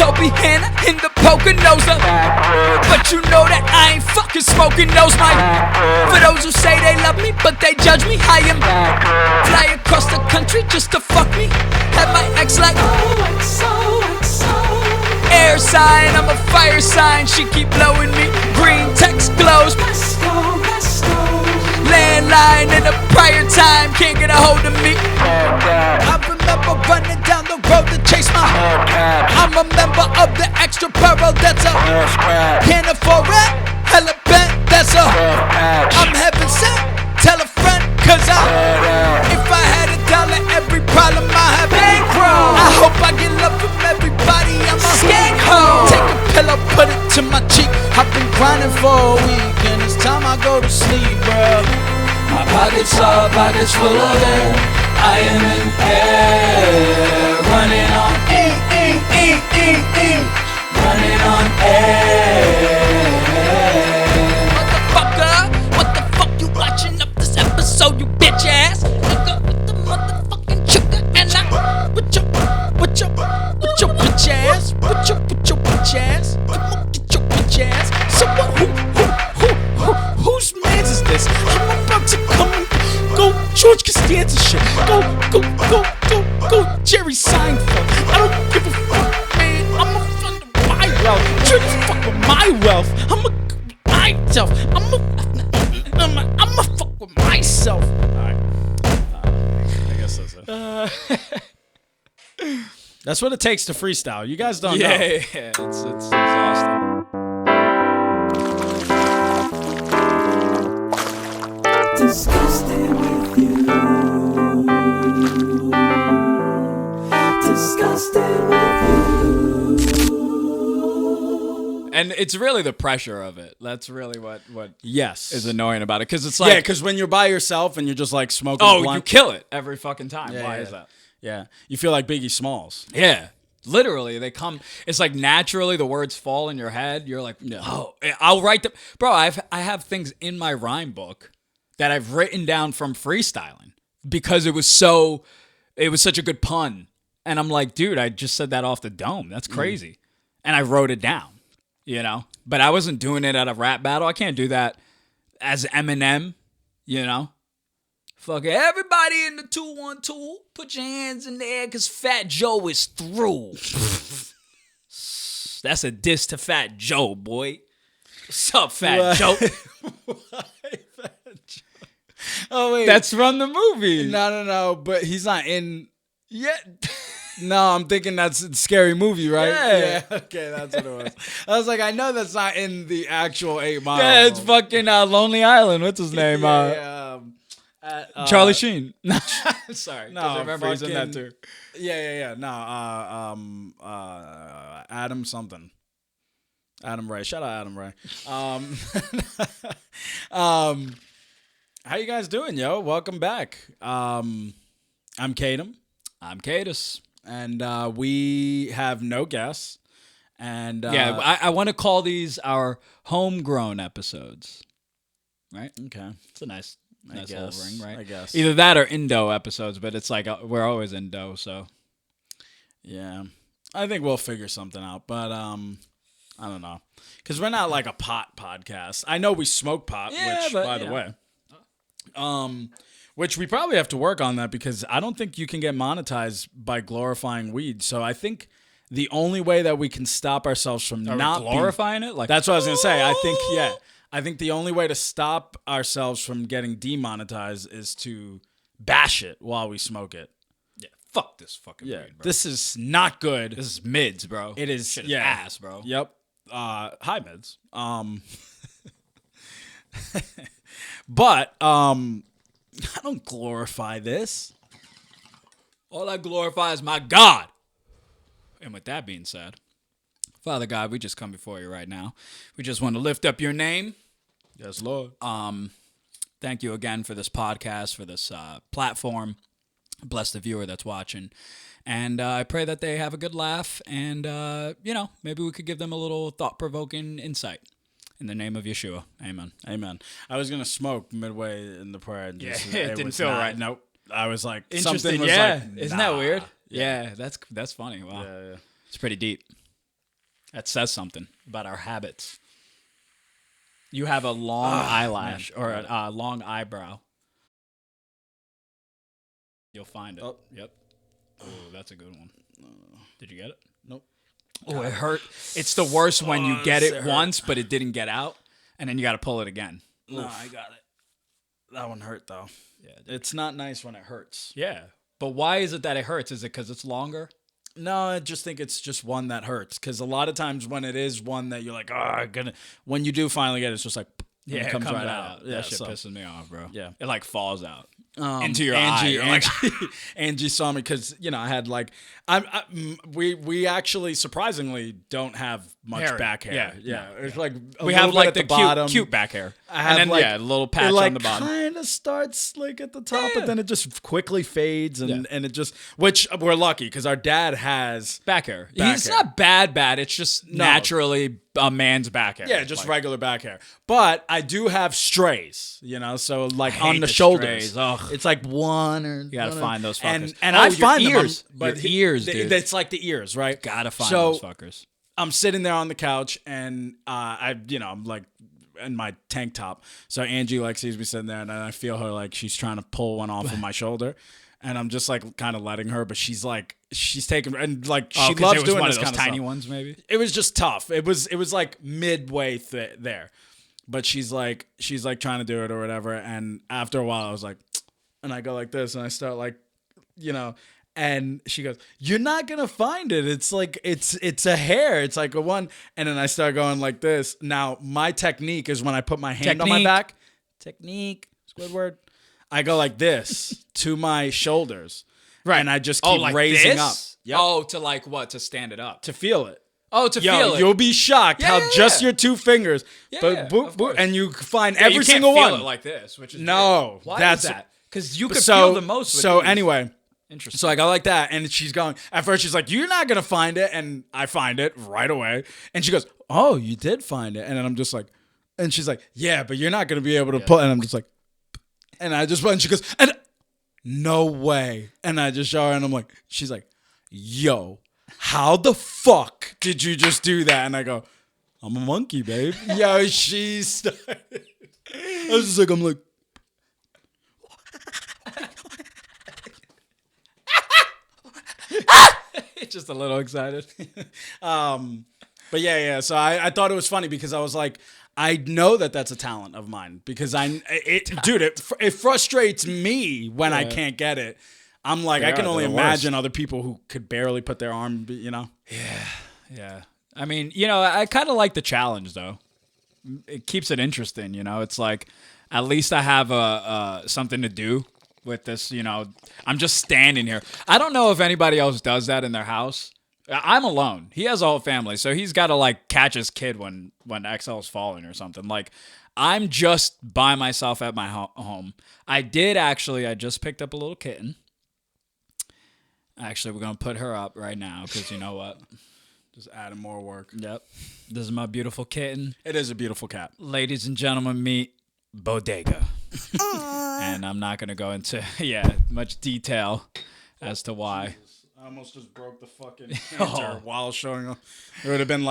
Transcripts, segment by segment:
Toby Hannah in the Poconosa. But you know that I ain't fucking smoking those, Mike. For those who say they love me, but they judge me, I am fly across the country just to fuck me. Have my ex like air sign, I'm a fire sign. She keep blowing me, green text glows. Landline in a prior time, can't get a hold of me. I remember running down the road to chase my I'm a member of the extra peril, that's a can't afford it, hella bent, that's a I'm heaven sent, tell a friend, cause if I had $1, every problem I have bankroll. I hope I get love from everybody, I'm a scarecrow. Take a pillow, put it to my cheek, I've been grinding for a week, and it's time I go to sleep, bro. My pockets are pockets full of air. I am in air, running on running on air. Motherfucker, what the fuck you watching up this episode, you bitch ass? Nigga with the motherfucking sugar, and I with your bitch ass, with your bitch ass. Come on, get your bitch ass. So whose mans is this? I'm about to come and go George Costanza shit. Go Jerry Seinfeld. I don't give a fuck, man. I'm a friend of my wealth. You just fuck with my wealth. I'm a myself. I'm a fuck with myself. Alright. I guess that's it. That's what it takes to freestyle. You guys don't know. Yeah. It's exhausting. Disgusted with you. Disgusted with you. And it's really the pressure of it. That's really what Yes. is annoying about it. Because it's like, because when you're by yourself and you're just like smoking a oh, blunt, you kill it every fucking time. Yeah, Why yeah. is that? Yeah, you feel like Biggie Smalls. Yeah. Literally, they come. It's like naturally the words fall in your head. You're like, oh, I'll write them. Bro, I have things in my rhyme book that I've written down from freestyling because it was such a good pun. And I'm like, dude, I just said that off the dome. That's crazy. And I wrote it down, you know? But I wasn't doing it at a rap battle. I can't do that as Eminem, you know? Fuck it. Everybody in the 212, put your hands in the air because Fat Joe is through. That's a diss to Fat Joe, boy. What's up, Fat Joe? Oh wait, That's from the movie. no, but he's not in yet. No, I'm thinking that's a Scary Movie, right? Yeah. Okay, that's what it was. I was like, I know that's not in the actual 8 Mile. Yeah, it's fucking Lonely Island. What's his name? Charlie Sheen. Sorry. No, I remember he's in that fucking- too. Yeah. No, Adam something. Adam Ray. Shout out Adam Ray. How you guys doing, yo? Welcome back. I'm Kaydom. I'm Kaydas. And we have no guests. And I want to call these our homegrown episodes. Right? okay. It's a nice guess, little ring, right? I guess. Either that or Indo episodes, but it's like we're always Indo, so. Yeah. I think we'll figure something out, but I don't know. Because we're not like a pot podcast. I know we smoke pot, Yeah, which, but, by the you way, which we probably have to work on that because I don't think you can get monetized by glorifying weed. So I think the only way that we can stop ourselves from Are we not glorifying it? Like, that's what I was going to say. I think the only way to stop ourselves from getting demonetized is to bash it while we smoke it. yeah, fuck this fucking Yeah, weed, bro. this is not good. This is mids, bro. It is, Shit is yeah. ass, bro. Yep. High mids. But I don't glorify this. All I glorify is my God. And with that being said, Father God, we just come before you right now. We just want to lift up your name. Yes, Lord. Thank you again for this podcast, for this platform. Bless the viewer that's watching. And I pray that they have a good laugh. And, maybe we could give them a little thought-provoking insight. In the name of Yeshua. Amen. Amen. I was gonna smoke midway in the prayer. And Yeah, just, it didn't was feel not- right. Nope. I was like, Interesting. something was Yeah. like, Isn't that nah. weird? Yeah, that's funny. Wow. Yeah. It's pretty deep. That says something about our habits. You have a long eyelash or a long eyebrow. You'll find it. Oh. Yep. Oh, that's a good one. Did you get it? Nope. Oh, it hurt. It's the worst when you get it it hurt. once, but it didn't get out, and then you got to pull it again. No, I got it. That one hurt though. Yeah, It's not nice when it hurts. yeah. But why is it that it hurts? Is it because it's longer? No, I just think it's just one that hurts. Because a lot of times when it is one that you're like, when you do finally get it, it's just like, and it comes right out. That shit pisses me off, bro. Yeah. It like falls out into your Angie, eye. You're like, Angie saw me because I had like we actually surprisingly don't have much Hairy. back hair. Yeah, It's like we have little like bit the at the bottom. cute back hair. I have and then, like a little patch it like on the bottom. Kind of starts like at the top, Yeah. but then it just quickly fades, and Yeah. and it just which we're lucky because our dad has Back hair. Back It's hair. not bad. It's just naturally a man's back hair. Yeah, just Like, regular back hair. But I do have strays, so like I on hate the the shoulders. strays. Ugh. It's like one or you gotta find those fuckers. And Oh, I your find ears. them, but Your ears, they- dude. It's like the ears, right? Gotta find So, those fuckers. I'm sitting there on the couch and I'm like in my tank top. So Angie like sees me sitting there and I feel her like she's trying to pull one off of my shoulder. And I'm just like kind of letting her, but she's taking and like she 'Cause loves it was doing one this of those kind of tiny stuff. ones, maybe. It was just tough. It was like midway there, but she's like trying to do it or whatever. And after a while, I was like, and I go like this, and I start like, and she goes, "You're not gonna find it. It's like it's a hair. It's like a one." And then I start going like this. Now my technique is when I put my hand on my Technique. back. Technique, Squidward. I go like this to my shoulders, right? And I just keep raising up. Yep. Oh, to like what? To stand it up. To feel it. Oh, to feel it. You'll be shocked Yeah, how yeah, just yeah. your two fingers, Yeah, but yeah, boop, of boop, course. and you find Yeah, every you can't single feel one. it like this, which is No, weird. Why that's- is that? Because you could so, feel the most. With so these. anyway, Interesting. so I go like that, and she's going. At first, she's like, "You're not gonna find it," and I find it right away. And she goes, "Oh, you did find it," and then I'm just like, and she's like, "Yeah, but you're not gonna be able to pull." And I'm just like, and I just went. And she goes, "And no way!" And I just show her, and I'm like, she's like, "Yo, how the fuck did you just do that?" And I go, "I'm a monkey, babe." Yo, she started. I was just like, I'm like. Just a little excited. But yeah. So I thought it was funny because I was like, I know that that's a talent of mine because it frustrates me when I can't get it. I'm like, I can only imagine other people who could barely put their arm, Yeah. I mean, I kind of like the challenge though. It keeps it interesting, It's like at least I have something to do with this, I'm just standing here. I don't know if anybody else does that in their house. I'm alone. He has a whole family, so he's got to like catch his kid when XL's falling or something. Like I'm just by myself at my home. I just picked up a little kitten. Actually, we're going to put her up right now because you know what? Just adding more work. Yep. This is my beautiful kitten. It is a beautiful cat. Ladies and gentlemen, meet Bodega. And I'm not going to go into much detail as to why. I almost just broke the fucking counter while showing up. It would have been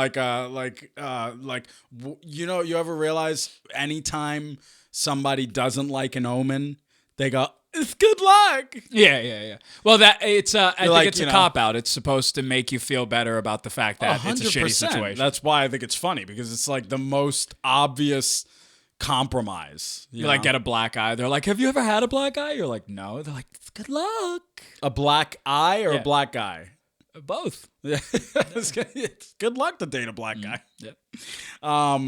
you ever realize anytime somebody doesn't like an omen, they go, "It's good luck." Yeah. Well, I think like, it's a cop out. It's supposed to make you feel better about the fact that it's a shitty 100%. situation. That's why I think it's funny because it's like the most obvious compromise. You like get a black eye. They're like, "Have you ever had a black eye?" You're like, "No." They're like, "It's good luck." a black eye or Yeah. a black guy. Both. Yeah, it's good luck to date a black guy. Yep. All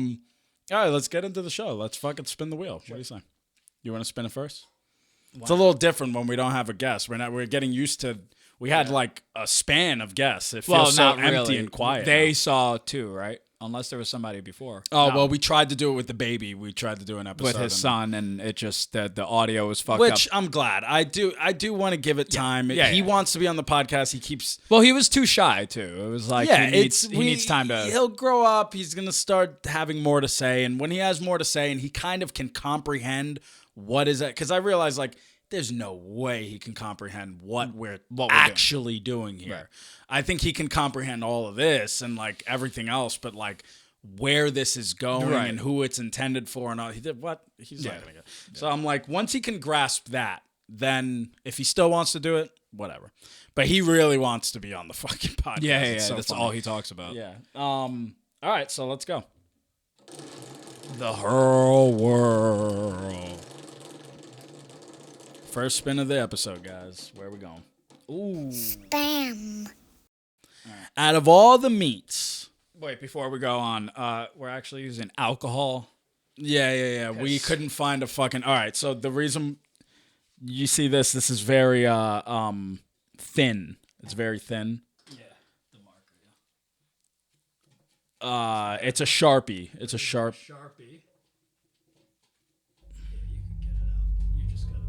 right, let's get into the show. Let's fucking spin the wheel. What do you say? You want to spin it first? It's a little different when we don't have a guest. We're getting used to. We had like a span of guests. It feels so not empty really. and quiet. They now. saw two, right? Unless there was somebody before. Oh No. well, we tried to do it with the baby. We tried to do an episode With his son, and it just the audio was fucked which up. I'm glad. I do want to give it time. Yeah, he yeah. wants to be on the podcast. He keeps. Well, he was too shy too. It was like he needs time to. He'll grow up. He's gonna start having more to say, and when he has more to say, and he kind of can comprehend what is it. Because I realize like there's no way he can comprehend what we're What we're actually doing here. Right. I think he can comprehend all of this and like everything else, but like where this is going Right. and who it's intended for and all. He did what? He's not Yeah. gonna get. So I'm like, once he can grasp that, then if he still wants to do it, whatever. But he really wants to be on the fucking podcast. Yeah, It's so that's funny. all he talks about. Yeah. All right, so let's go. The whole world. First spin of the episode, guys. Where are we going? Ooh. Spam. Out of all the meats. Wait, before we go on, we're actually using alcohol. Yeah. We couldn't find a fucking. All right, so the reason you see this is very thin. It's very thin. Yeah, the marker. It's a Sharpie. It's a sharp. Sharpie. Yeah, you can get it out. You just gotta.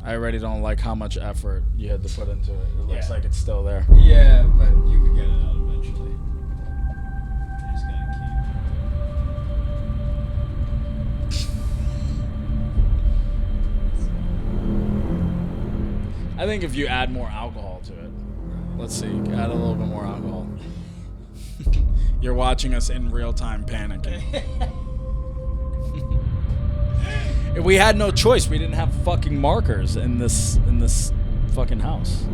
I already don't like how much effort you had to put into it. It looks Yeah. like it's still there. Yeah, but you can get it out eventually. You just gotta I think if you add more alcohol to it. Let's see. Add a little bit more alcohol. You're watching us in real time panicking. We had no choice. We didn't have fucking markers in this fucking house.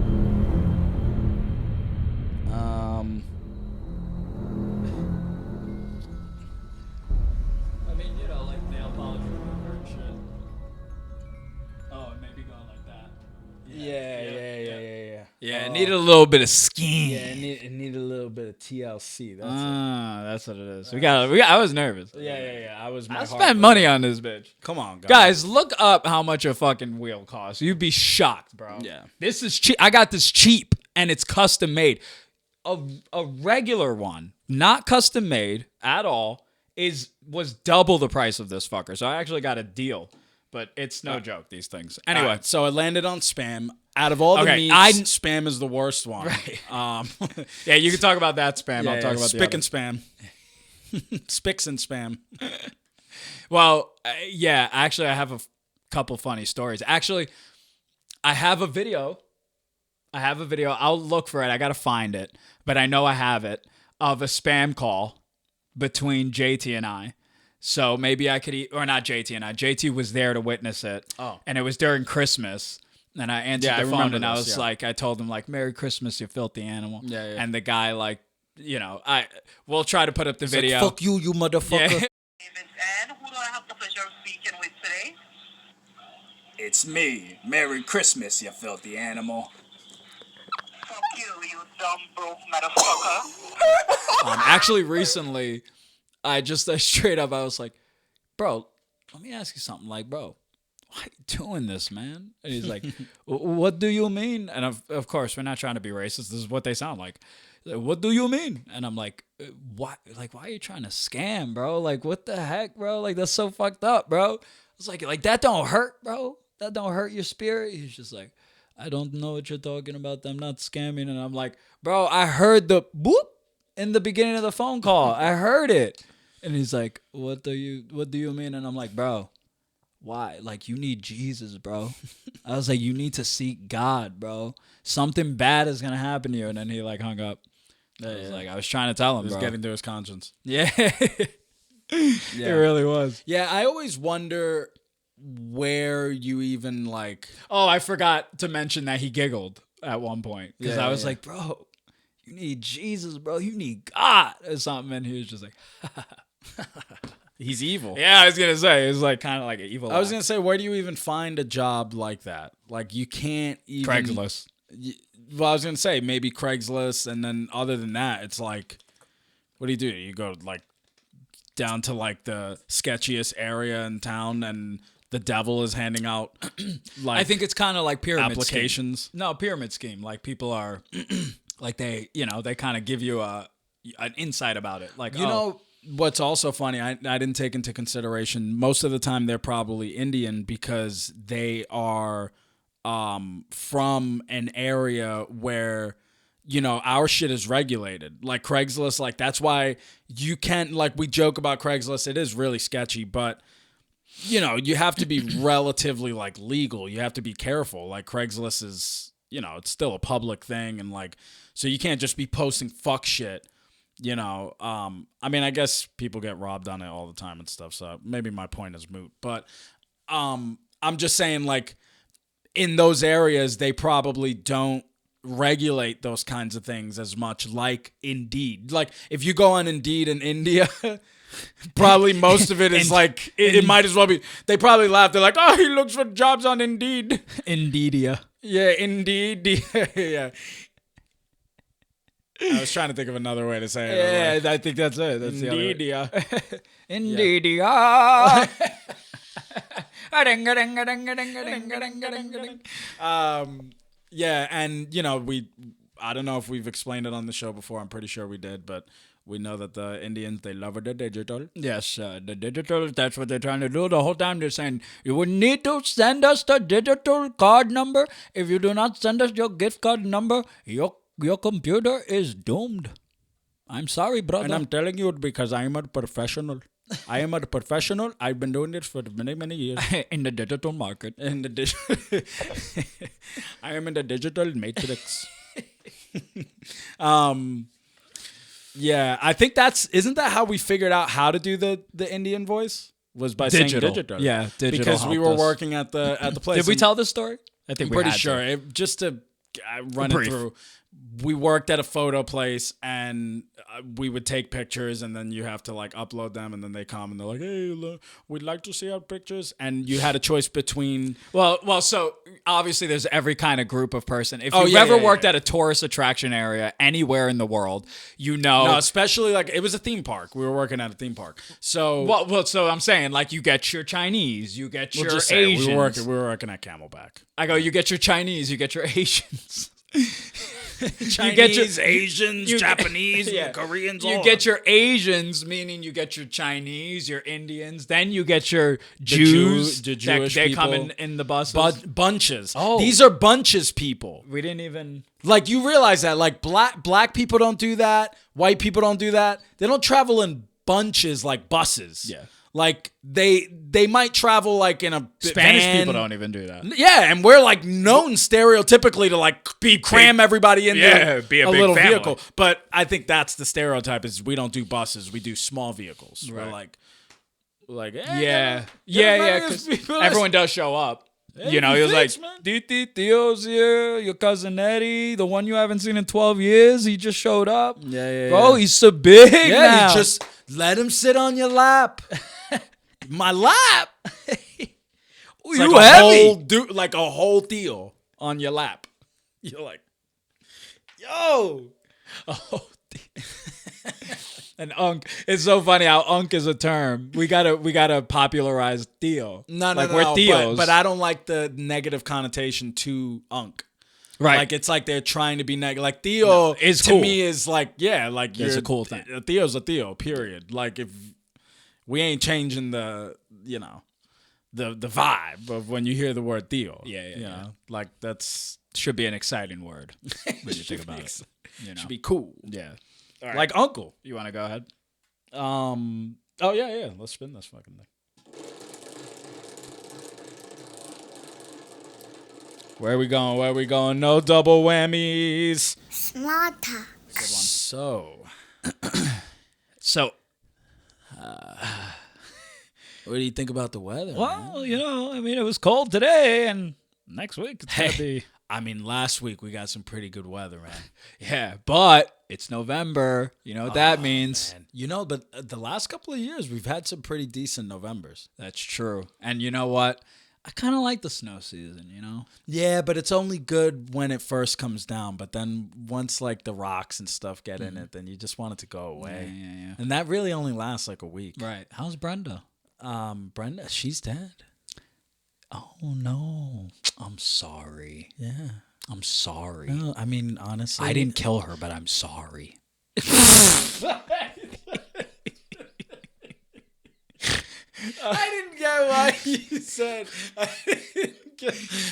I mean, you know, like nail polish remover and shit. Oh, and maybe going like that. Yeah. Yeah, it needed a little bit of scheme. Yeah, it needed a little bit of TLC. That's That's what it is. I was nervous. it. Yeah. I was. I My heart spent was- money on this bitch. Come on, Guys, look up how much a fucking wheel costs. You'd be shocked, bro. Yeah. This is cheap. I got this cheap, and it's custom made. A regular one, not custom made at all, was double the price of this fucker. So I actually got a deal, but it's no joke, these things. Anyway, Anyway, so it landed on spam. Out of all the Okay, meats, spam is the worst one. Right. Yeah, yeah, you can talk about that spam. I'll talk about spick the and spam. Spicks and spam. Well, yeah, actually, I have a couple funny stories. Actually, I have a video. I'll look for it. I got to find it. But I know I have it of a spam call between JT and I. So maybe I could or not JT and I. JT was there to witness it. Oh. And it was during Christmas. And I answered Yeah, I the phone remember and I this, was yeah. like, I told him like, "Merry Christmas, you filthy animal." Yeah. And the guy like, you know, we'll try to put up the video. Like, fuck you, you motherfucker. Yeah. And who do I have the pleasure of speaking with today? It's me. Merry Christmas, you filthy animal. Fuck you dumb broke motherfucker. Actually, recently, I straight up, I was like, "Bro, let me ask you something. Like, bro, why are you doing this, man?" And he's like, "What do you mean?" And of course, we're not trying to be racist. This is what they sound like. "What do you mean?" And I'm like, "Why? Like, why are you trying to scam, bro? Like, what the heck, bro? Like, that's so fucked up, bro." I was like that don't hurt, bro. That don't hurt your spirit. He's just like, "I don't know what you're talking about. I'm not scamming." And I'm like, "Bro, I heard the boop in the beginning of the phone call. I heard it." And he's like, what do you mean?" And I'm like, "Bro, why? Like, you need Jesus, bro." I was like, "You need to seek God, bro. Something bad is gonna happen to you." And then he like hung up. I was trying to tell him, Just bro. getting to his conscience. Yeah. It really was. Yeah, I always wonder where you even like. Oh, I forgot to mention that he giggled at one point because Yeah, I was yeah. like, "Bro, you need Jesus, bro. You need God or something." And he was just like, He's evil. "Yeah, I was gonna say it was like kind of like an evil." I was gonna say, where do you even find a job like that? Like, you can't even. Craigslist. Well, I was gonna say maybe Craigslist, and then other than that, it's like, what do? You go like down to like the sketchiest area in town, and the devil is handing out like I think it's kind of like pyramid applications. Scheme. No, pyramid scheme. Like people are like they kind of give you an insight about it. Like, You know what's also funny? I didn't take into consideration. Most of the time, they're probably Indian because they are from an area where, you know, our shit is regulated. Like Craigslist, like that's why you can't, like we joke about Craigslist. It is really sketchy, but you have to be relatively like legal. You have to be careful. Like Craigslist is, it's still a public thing, and like, so you can't just be posting fuck shit. I mean, I guess people get robbed on it all the time and stuff. So maybe my point is moot. But I'm just saying, like, in those areas, they probably don't regulate those kinds of things as much, like Indeed. Like, if you go on Indeed in India, probably most of it is like, it might as well be, they probably laugh. They're like, oh, he looks for jobs on Indeed. Indeedia. Yeah, Indeed. Yeah. I was trying to think of another way to say it. Yeah, I think that's it. That's Indeedia. Indeedia. Yeah, and I don't know if we've explained it on the show before. I'm pretty sure we did, but we know that the Indians, they love the digital. Yes, the digital, that's what they're trying to do. The whole time they're saying, you would need to send us the digital card number. If you do not send us your gift card number, your computer is doomed. I'm sorry, brother. And I'm telling you it because I am a professional. I've been doing this for many, many years. In the digital market. I am in the digital matrix. Yeah, I think isn't that how we figured out how to do the Indian voice? Was by saying digital. Yeah, digital. Because we were working at the place. Did we tell this story? I think I'm pretty sure. Just to run it through. We worked at a photo place, and we would take pictures, and then you have to like upload them, and then they come and they're like, "Hey, look, we'd like to see our pictures." And you had a choice between so obviously there's every kind of group of person. If you've ever worked at a tourist attraction area anywhere in the world, No, especially like it was a theme park. We were working at a theme park, so so I'm saying like you get your Chinese, you get your Asians. We were working at Camelback. I go, you get your Chinese, you get your Asians. Chinese, Asians, Japanese, Koreans. You get your Asians, meaning you get your Chinese, your Indians. Then you get your Jews. The Jewish they people. come in the buses. Bunches. Oh. These are bunches people. We didn't even like. You realize that like black people don't do that. White people don't do that. They don't travel in bunches like buses. Yeah. Like they might travel like in a Spanish van. people don't even do that. Yeah, and we're like known stereotypically to like cram everybody in there. Be a big little family. vehicle. But I think that's the stereotype is we don't do buses, we do small vehicles. Right. We're like Yeah. Because everyone does show up. He was like, Tios here, your cousin Eddie, the one you haven't seen in 12 years, he just showed up. Yeah. Bro, he's so big now. You just let him sit on your lap. My lap? You heavy. Like a whole deal on your lap. You're like, yo. And unk. It's so funny how unk is a term. We gotta popularize Theo. No. We're Theos. But I don't like the negative connotation to unk. Right. Like it's like they're trying to be negative. Like Theo is to cool. me is like, yeah, like it's a cool thing. Theo's a Theo, period. Like if we ain't changing the vibe of when you hear the word Theo. Yeah. Like that's should be an exciting word when you think about it. Should be cool. Yeah. Right. Like uncle. You want to go ahead? Oh yeah. Let's spin this fucking thing. Where we going? No double whammies. Small talk. So, what do you think about the weather? Well, it was cold today, and next week it's gonna be. I mean, last week we got some pretty good weather, man. Yeah, but it's November. You know what that means. Man. But the last couple of years we've had some pretty decent Novembers. That's true. And you know what? I kind of like the snow season, Yeah, but it's only good when it first comes down. But then once like the rocks and stuff get in it, then you just want it to go away. Yeah. And that really only lasts like a week. Right. How's Brenda? Brenda, she's dead. Oh, no. I'm sorry. Yeah. I'm sorry. Well, I mean, honestly. I didn't kill her, but I'm sorry. I didn't get why you said. I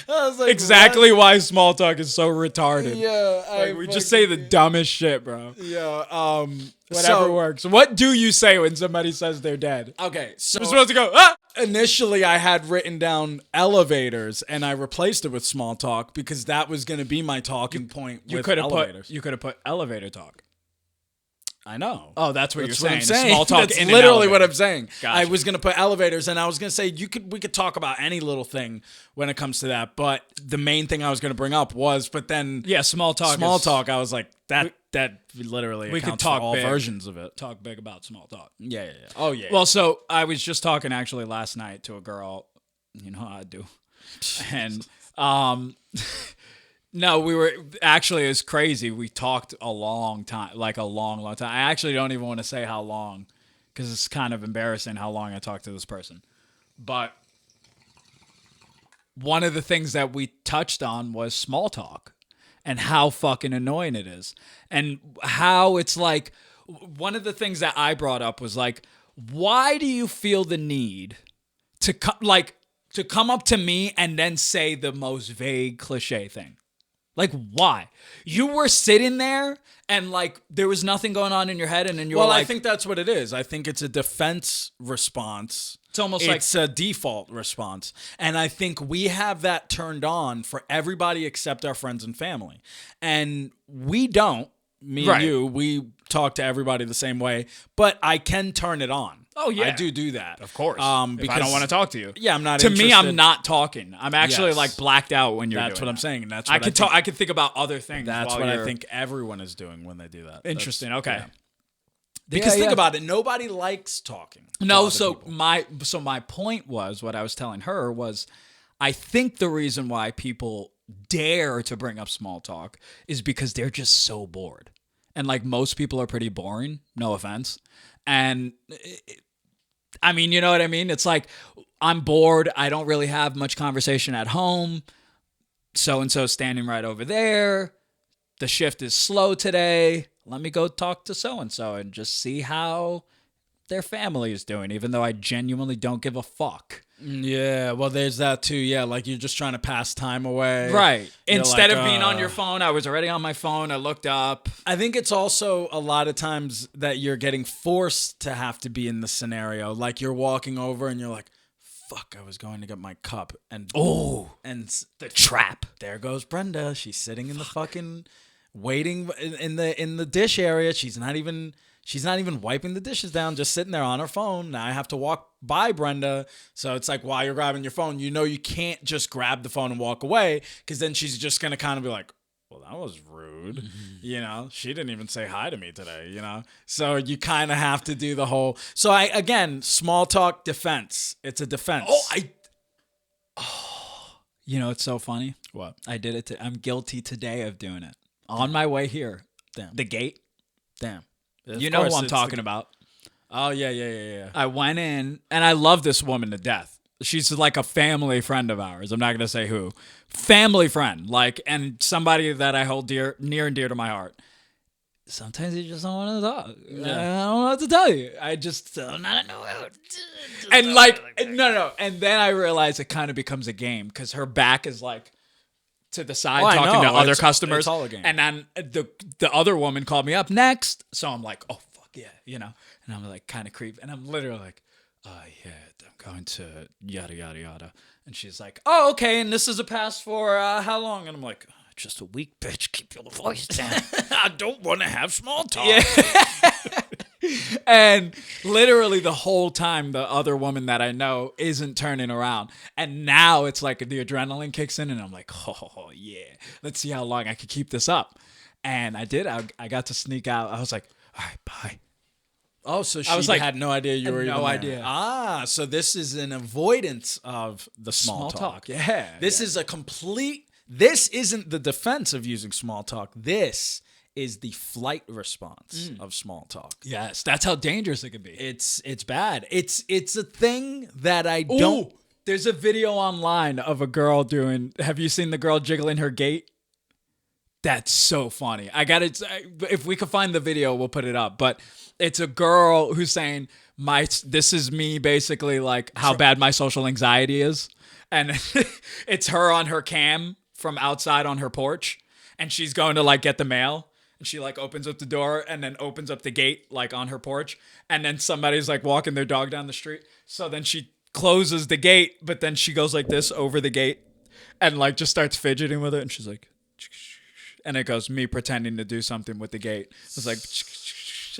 was like, exactly why small talk is so retarded. Yeah, we just say the dumbest shit, bro. Yeah, whatever works. What do you say when somebody says they're dead? Okay, so You're supposed to go, initially I had written down elevators and I replaced it with small talk because that was going to be my talking point You with could have elevators. put elevator talk. I know. Oh, that's what That's you're what saying. I'm saying. Small talk That's in an literally what elevator. I'm saying. Gotcha. I was gonna put elevators, and I was gonna say we could talk about any little thing when it comes to that. But the main thing I was gonna bring up was, but then Yeah, small talk. small talk. I was like that literally we could accounts talk for all big. versions of it. Talk big about small talk. Yeah. Oh yeah. Well, so I was just talking actually last night to a girl. You know how I do, and no, we were actually, it was crazy. We talked a long time, like a long time. I actually don't even want to say how long because it's kind of embarrassing how long I talked to this person. But one of the things that we touched on was small talk and how fucking annoying it is. And how it's like, one of the things that I brought up was like, why do you feel the need to come up to me and then say the most vague cliche thing? Like, why? You were sitting there and like there was nothing going on in your head, and then you're like, I think that's what it is. I think it's a defense response. It's almost it's a default response. And I think we have that turned on for everybody except our friends and family. And we don't, me Right. and you, we talk to everybody the same way, but I can turn it on. Oh, yeah. I do that. of course. Because if I don't want to talk to you. Yeah, I'm not To me, interested. I'm not talking. I'm actually Yes. like blacked out when you're That's doing what I'm that. saying. That's I what could talk. I could think about other things. That's while what I you're- think everyone is doing when they do that. Interesting. That's- Okay. yeah. Because Yeah, think yeah. about it, nobody likes talking. to No, other so people. my point was, what I was telling her was, I think the reason why people dare to bring up small talk is because they're just so bored. And like most people are pretty boring, no offense. And I mean, you know what I mean? It's like, I'm bored. I don't really have much conversation at home. So and so standing right over there. The shift is slow today. Let me go talk to so and so and just see how their family is doing, even though I genuinely don't give a fuck. Yeah, well, there's that too. Yeah, like you're just trying to pass time away. Right. You're Instead like, of being on your phone, I was already on my phone. I looked up. I think it's also a lot of times that you're getting forced to have to be in the scenario. Like you're walking over and you're like, fuck, I was going to get my cup. And The trap. there goes Brenda. She's sitting in the fucking waiting in the dish area. She's not even wiping the dishes down, just sitting there on her phone. Now I have to walk by Brenda. So it's like, while you're grabbing your phone, you know you can't just grab the phone and walk away, because then she's just going to kind of be like, well, that was rude. You know, she didn't even say hi to me today, you know? So you kind of have to do the whole. So again, small talk defense. It's a defense. You know, it's so funny. What? I did it. I'm guilty today of doing it. On my way here. Damn. The gate. Damn. You know who I'm talking about. Oh, yeah. I went in, and I love this woman to death. She's like a family friend of ours. I'm not going to say who. Family friend. Like, and somebody that I hold near and dear to my heart. Sometimes you just don't want to talk. I don't know what to tell you. I just don't know. And like, no. And then I realize it kind of becomes a game, because her back is like to the side, Oh, I talking know. to other It's customers. all a game. And then the other woman called me up next. So I'm like, oh, fuck yeah, you know. And I'm like kind of creep. And I'm literally like, yeah, I'm going to yada, yada, yada. And she's like, oh, okay. And this is a pass for how long? And I'm like, just a week, bitch. Keep your voice down. I don't want to have small talk. Yeah. And literally the whole time, the other woman that I know isn't turning around. And now it's like the adrenaline kicks in, and I'm like, oh, yeah. Let's see how long I could keep this up. And I did. I got to sneak out. I was like, all right, bye. Oh, so she I was like, had no idea you were no even there. idea. Ah, so this is an avoidance of the small talk. Yeah. This is a complete. This isn't the defense of using small talk. This is the flight response of small talk. Yes, that's how dangerous it could be. It's bad. It's a thing that I don't. Ooh, there's a video online of a girl doing. Have you seen the girl jiggling her gate? That's so funny. I got it. If we could find the video, we'll put it up. But it's a girl who's saying, this is me, basically, like how bad my social anxiety is. And it's her on her cam from outside on her porch. And she's going to like get the mail. And she like opens up the door and then opens up the gate like on her porch. And then somebody's like walking their dog down the street. So then she closes the gate, but then she goes like this over the gate and like just starts fidgeting with it, and she's like, and it goes me pretending to do something with the gate. It's like,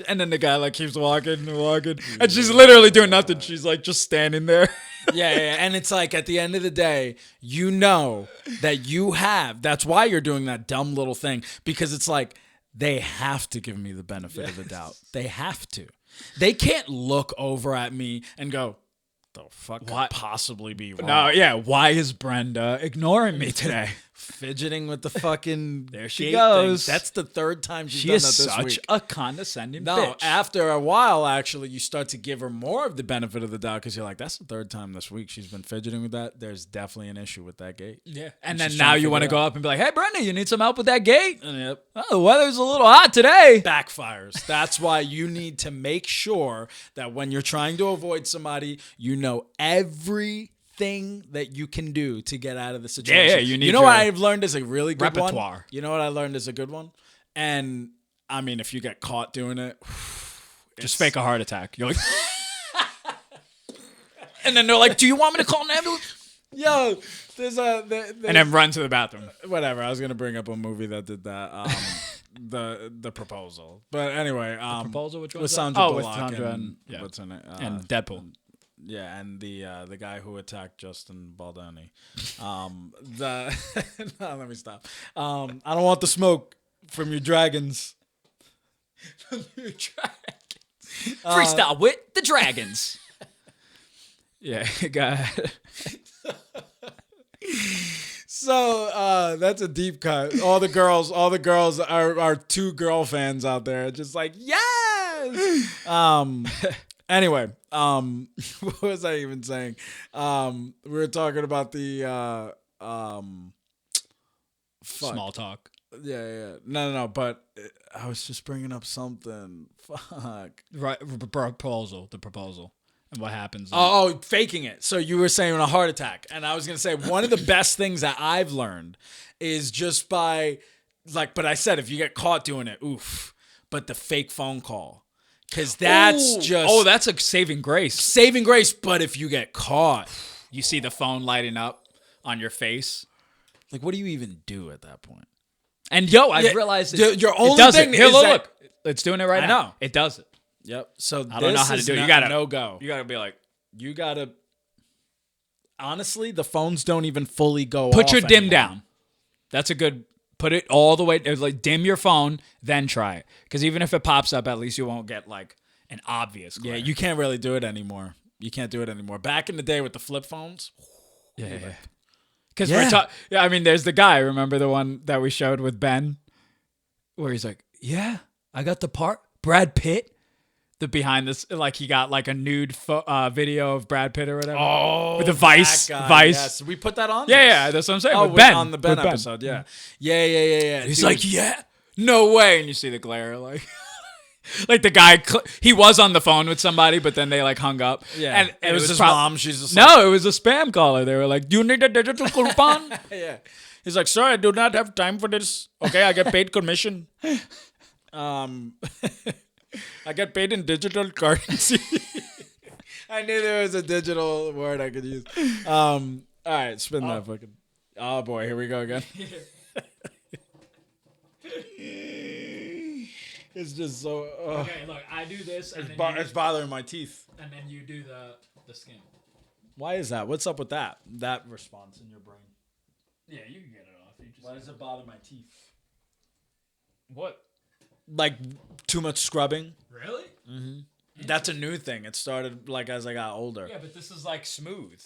and then the guy like keeps walking and walking, and she's literally doing nothing. She's like just standing there. Yeah, and it's like at the end of the day, you know that you have. That's why you're doing that dumb little thing, because it's like they have to give me the benefit of the doubt. They have to. They can't look over at me and go, "The fuck could possibly be wrong?" No, yeah. Why is Brenda ignoring me today? Fidgeting with the fucking There she gate goes. thing. That's the third time she's She done is that this such week. a condescending No, bitch. after a while, actually, you start to give her more of the benefit of the doubt, because you're like, that's the third time this week she's been fidgeting with that. There's definitely an issue with that gate. Yeah. And She's then trying now to you want to figure go it up and be like, hey, Brenda, you need some help with that gate? Yep. Oh, the weather's a little hot today. Backfires. That's why you need to make sure that when you're trying to avoid somebody, you know everything that you can do to get out of the situation. Yeah, you need You know what your I've learned is a really good repertoire. one? You know what I learned is a good one? And I mean, if you get caught doing it, Just fake a heart attack. You're like, and then they're like, do you want me to call an ambulance? yo, there's And then run to the bathroom. whatever. I was gonna bring up a movie that did that. The Proposal. But anyway, Proposal, which with one's that? Sandra Oh, with Bullock Sandra and yeah. what's in it? And Deadpool. Yeah, and the guy who attacked Justin Baldoni. No, let me stop. I don't want the smoke from your dragons. From your dragons. Freestyle with the Dragons. Yeah, God. So that's a deep cut. All the girls are two girl fans out there, just like yes. Anyway, what was I even saying? We were talking about the fuck. Small talk. Yeah. No. But I was just bringing up something. Fuck. Right, the proposal. And what happens. Oh, faking it. So you were saying a heart attack. And I was going to say one of the best things that I've learned is just by, like, but I said if you get caught doing it, oof. But the fake phone call. Because that's just. Oh, that's a saving grace. saving grace. But if you get caught, You see the phone lighting up on your face. like, what do you even do at that point? And yo, I've Yeah, realized your only it does thing it. Here, is look, that- look. It's doing it right I now. know. It does it. Yep. So I don't know how to do it. You gotta no go. You gotta be like, You gotta. Honestly, the phones don't even fully go. put off your dim anymore. down. That's a good. Put it all the way. Like dim your phone, then try it. Because even if it pops up, at least you won't get like an obvious glare. Yeah, you can't really do it anymore. You can't do it anymore. Back in the day with the flip phones. Yeah. Because Yeah. I mean, there's the guy. Remember the one that we showed with Ben, where he's like, "Yeah, I got the part." Brad Pitt. The behind this, like he got like a nude video of Brad Pitt or whatever. Oh, with the Vice. that guy, Vice. Yes, we put that on. Yeah, that's what I'm saying. Oh, with Ben on the Ben with episode. Yeah. Yeah. He's Dude, like, yeah, no way. And you see the glare, like, like the guy, he was on the phone with somebody, but then they like hung up. yeah, and it was his prob- mom. She's just No, it was a spam caller. They were like, "Do you need a digital coupon?" like, yeah. He's like, "Sir, I do not have time for this. Okay, I get paid commission. I get paid in digital currency." I knew there was a digital word I could use. All right, spin that fucking. Oh boy, here we go again. It's just so. Okay, look, I do this, and It's bothering my teeth. and then you do the skin. Why is that? What's up with that? That response in your brain. Yeah, you can get it off. Why does it bother my teeth? What? Like too much scrubbing. Really? That's a new thing. It started like as I got older. Yeah, but this is like smooth.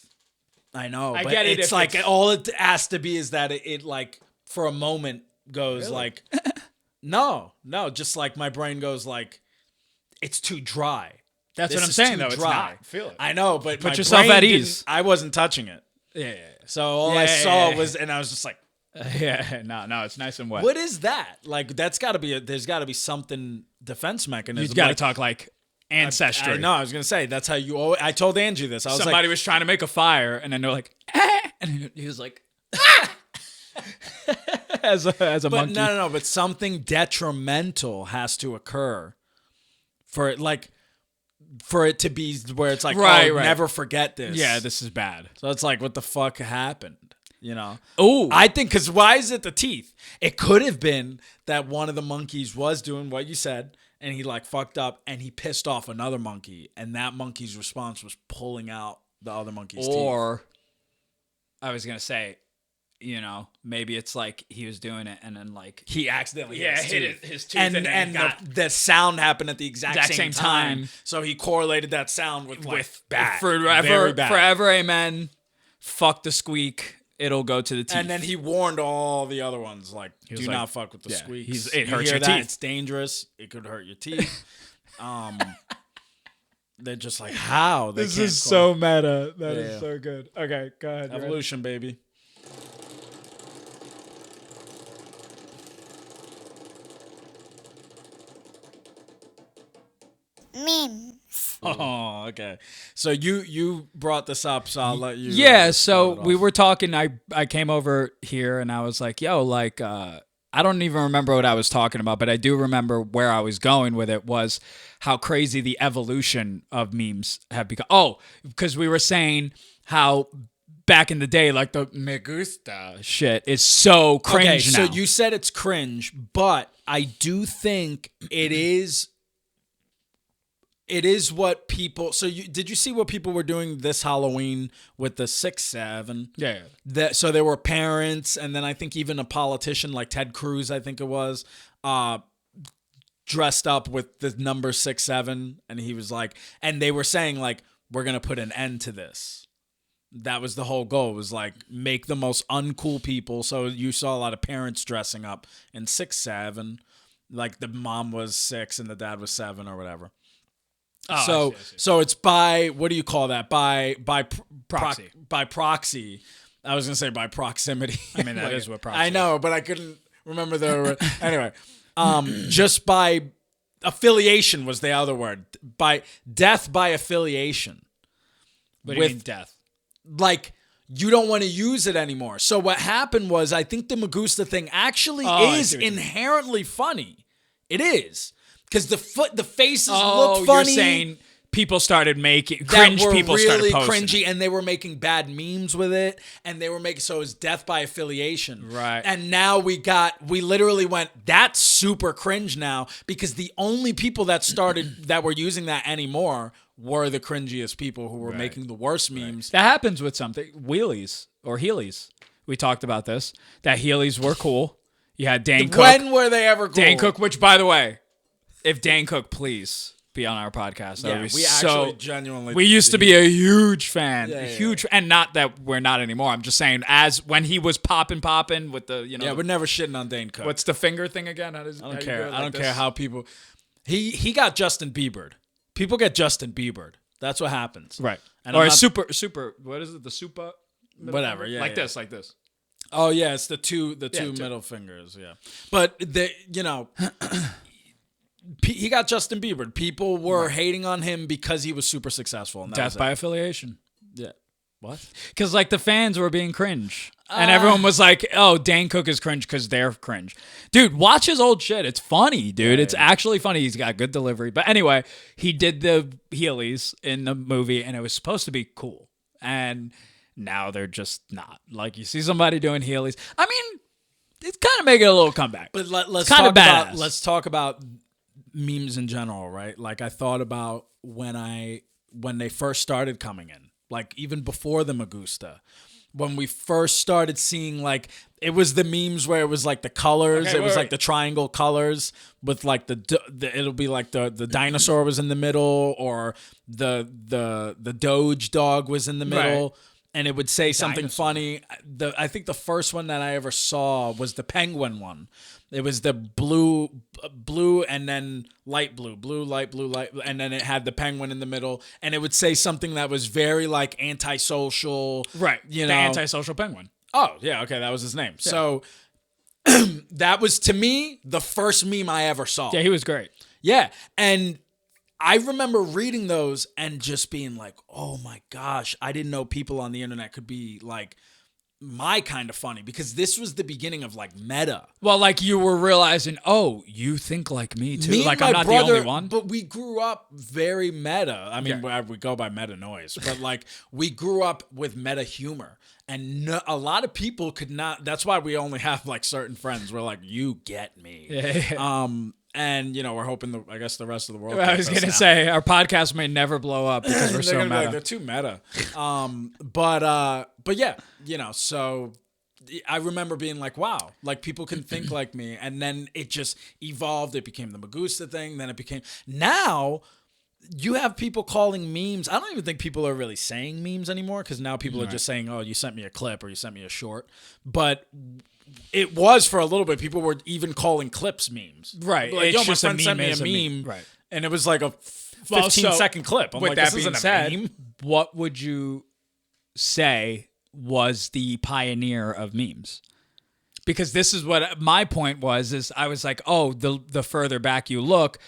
I know. I but get it It's if like it's- all it has to be is that it like for a moment goes like, no, just like my brain goes like, it's too dry. That's This what I'm is saying, too though. It's dry. not. Feel it. I know, but Put my yourself brain at didn't- ease. I wasn't touching it, Yeah, so all I Yeah, saw yeah. was, and I was just like, yeah. No, it's nice and wet. what is that? Like that's got to be. There's got to be something defense mechanism. You got to like, talk like ancestry. I know. I was gonna say that's how you. Always, I told Angie this. I was Somebody like, was trying to make a fire, and then they're like, "Ah!" And he was like, "Ah!" as a but monkey. no. But something detrimental has to occur for it. Like for it to be where it's like, Right, oh, right. never forget this. Yeah, this is bad. So it's like, what the fuck happened? You know? Ooh. I think, because why is it the teeth? It could have been that one of the monkeys was doing what you said, and he like fucked up, and he pissed off another monkey, and that monkey's response was pulling out the other monkey's teeth. Or I was gonna say, maybe it's like he was doing it and then like He accidentally hit his tooth and then he got the sound happened at the exact same time. time. So he correlated that sound with bad. forever, Very bad. forever, amen. Fuck the squeak. It'll go to the teeth. And then he warned all the other ones, like, was do like, not fuck with the yeah, squeaks. it You hurts hear your that? teeth. It's dangerous. It could hurt your teeth. They're just like, how? They this can't is call- so meta. That is Yeah. so good. Okay, go ahead. you're evolution, baby. Memes. Oh, okay. So you brought this up, so I'll let you. Yeah, start so it we off. were talking. I came over here and I was like, yo, like, I don't even remember what I was talking about, but I do remember where I was going with it was how crazy the evolution of memes have become. Oh, because we were saying how back in the day, like the me gusta shit is so cringe Okay, so now. you said it's cringe, but I do think it is. It is what people. So did you see what people were doing this Halloween with the 6-7? yeah. So there were parents, and then I think even a politician like Ted Cruz, I think it was, dressed up with the number 6-7, and he was like, and they were saying like, we're gonna put an end to this. That was the whole goal. Was like make the most uncool people. So you saw a lot of parents dressing up in 6-7, like the mom was 6 and the dad was 7 or whatever. Oh, I see. So it's by, what do you call that? By Proxy. by proxy. I was gonna say by proximity. I mean, that is what proxy I know, but I couldn't remember the anyway. Just by affiliation was the other word. By death by affiliation. What do you mean death? Like, you don't want to use it anymore. So what happened was, I think the Magusta thing actually I is see what you mean. inherently funny. It is. Because the faces Oh, look funny. you're saying people started making that cringe. were People really started posting cringy, it. and they were making bad memes with it, and they were making, so it was death by affiliation. Right. And now we literally went, that's super cringe now, because the only people that were using that anymore were the cringiest people who were making the worst memes. That happens with something. Wheelies or Heelys. We talked about this. That Heelys were cool. You had Dane Cook. When were they ever cool? Dane Cook, which, by the way, if Dane Cook, please be on our podcast. That Yeah, would be we so. actually genuinely. We used to be a huge fan, Yeah, yeah, huge, and not that we're not anymore. I'm just saying, as when he was popping with the, Yeah, we're never shitting on Dane Cook. what's the finger thing again? I don't care. I don't care how people. He got Justin Bieber. People get Justin Bieber. That's what happens. right, And or I'm a not- super. What is it? The super. Whatever. Yeah. like yeah. this. Oh yeah, it's the two two. middle fingers. Yeah, but he got Justin Bieber. People were hating on him because he was super successful. And that Death was by it. affiliation. Yeah. What? Because like the fans were being cringe, and everyone was like, "Oh, Dane Cook is cringe because they're cringe." Dude, watch his old shit. It's funny, dude. It's actually funny. He's got good delivery. But anyway, he did the Heelys in the movie, and it was supposed to be cool. And now they're just not. Like you see somebody doing Heelys. I mean, it's kind of making a little comeback. But let's kinda talk about badass. let's talk about memes in general, right? Like I thought about when they first started coming in, like even before the Magusta, when we first started seeing, like, it was the memes where it was like the colors, Okay, it was wait, like the triangle colors with like it'll be like the dinosaur was in the middle, or the Doge dog was in the middle. Right. And it would say something Dinosaur. funny. I think the first one that I ever saw was the penguin one. It was the blue, and then light blue, light, and then it had the penguin in the middle. And it would say something that was very like antisocial, right, You the know, antisocial penguin. Oh yeah, okay, that was his name. So that was, to me, the first meme I ever saw. Yeah, he was great. Yeah, and I remember reading those and just being like, oh my gosh, I didn't know people on the internet could be like my kind of funny because this was the beginning of like meta. Well, like you were realizing, oh, you think like me too. Me and Like my I'm not brother, the only one. But we grew up very meta. I mean, we go by meta noise, but like we grew up with meta humor. And a lot of people could not. That's why we only have like certain friends. We're like, you get me. And we're hoping I guess the rest of the world. I was gonna say our podcast may never blow up because we're so meta. They're too meta. But yeah, so I remember being like, wow, like people can think like me, and then it just evolved. It became the Magusta thing. Then it became now. You have people calling memes. I don't even think people are really saying memes anymore because now people are just saying, oh, you sent me a clip or you sent me a short. But it was for a little bit. People were even calling clips memes. Right. Like, It's my just friend sent me is a a meme. Right. And it was like a 15-second clip. I'm with like, that this being isn't a said, meme. what would you say was the pioneer of memes? Because this is what my point was, is I was like, oh, the further back you look,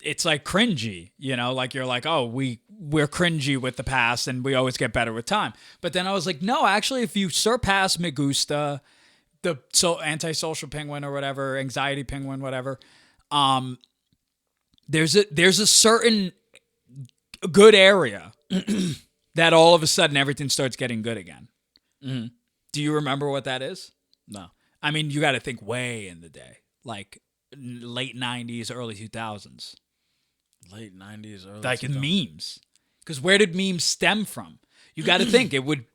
it's like cringy, like you're like, oh, we're cringy with the past and we always get better with time. But then I was like, no, actually, if you surpass Me Gusta, the antisocial penguin or whatever, anxiety penguin, whatever, there's a certain good area that all of a sudden everything starts getting good again. Mm-hmm. Do you remember what that is? No. I mean, you got to think way in the day, like late 90s, early 2000s. Late 90s, early Like 2000s. memes. Because where did memes stem from? You got to think you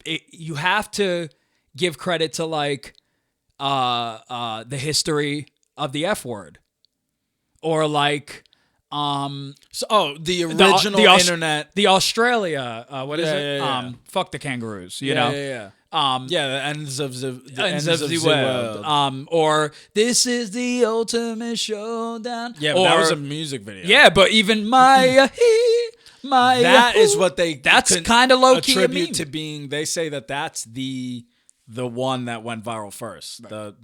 have to give credit to like the history of the F word, or like the original internet. the Australia. What is it? Yeah. Fuck the kangaroos. You Yeah, know. yeah. The ends of the Ends of the world. Or this is the ultimate showdown. Yeah, or, that was a music video. Yeah, but even Maya, that is what they. That's kind of low key attribute to being. They say that's the one that went viral first. Right. The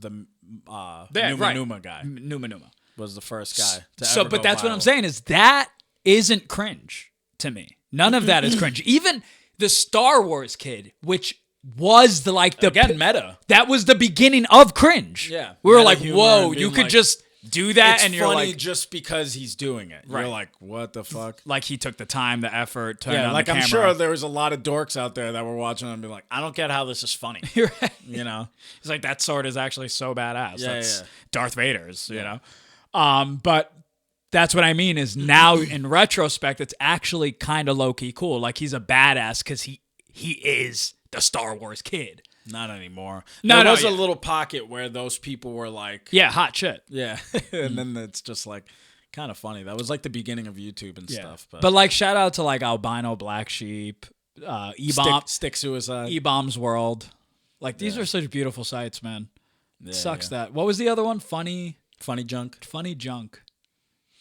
Numa Numa guy. Numa was the first guy. But that's what I'm saying is that isn't cringe to me. None of that is cringe. Even the Star Wars kid, which was meta. That was the beginning of cringe. Yeah, we were like, whoa, you could just do that, and you're funny like, just because he's doing it. Right. You're like, what the fuck? Like he took the time, the effort, turned on like the camera. I'm sure there was a lot of dorks out there that were watching and be like, I don't get how this is funny. Right. It's like that sword is actually so badass. Yeah, That's Darth Vader's. You know, but. That's what I mean is now in retrospect, it's actually kind of low key cool. Like he's a badass because he is the Star Wars kid. Not anymore. There was a little pocket where those people were like, hot shit. Yeah. And then it's just like kind of funny. That was like the beginning of YouTube and stuff. But like shout out to like Albino Black Sheep, E-Bomb, Stick Suicide, E-Bomb's World. Like these are such beautiful sites, man. Sucks that. What was the other one? Funny Junk.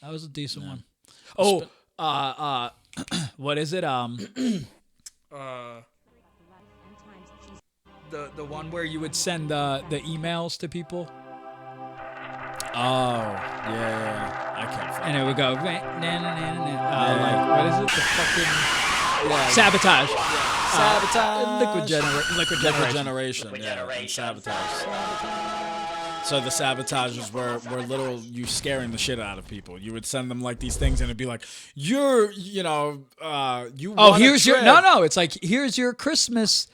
That was a decent one. Oh, what is it? The one where you would send the emails to people. Oh, yeah. I can't find and it would go like what is it? The fucking sabotage. Sabotage. Liquid generation. And Sabotage. So the sabotages were little you scaring the shit out of people. You would send them like these things and it'd be like, you here's your it's like here's your Christmas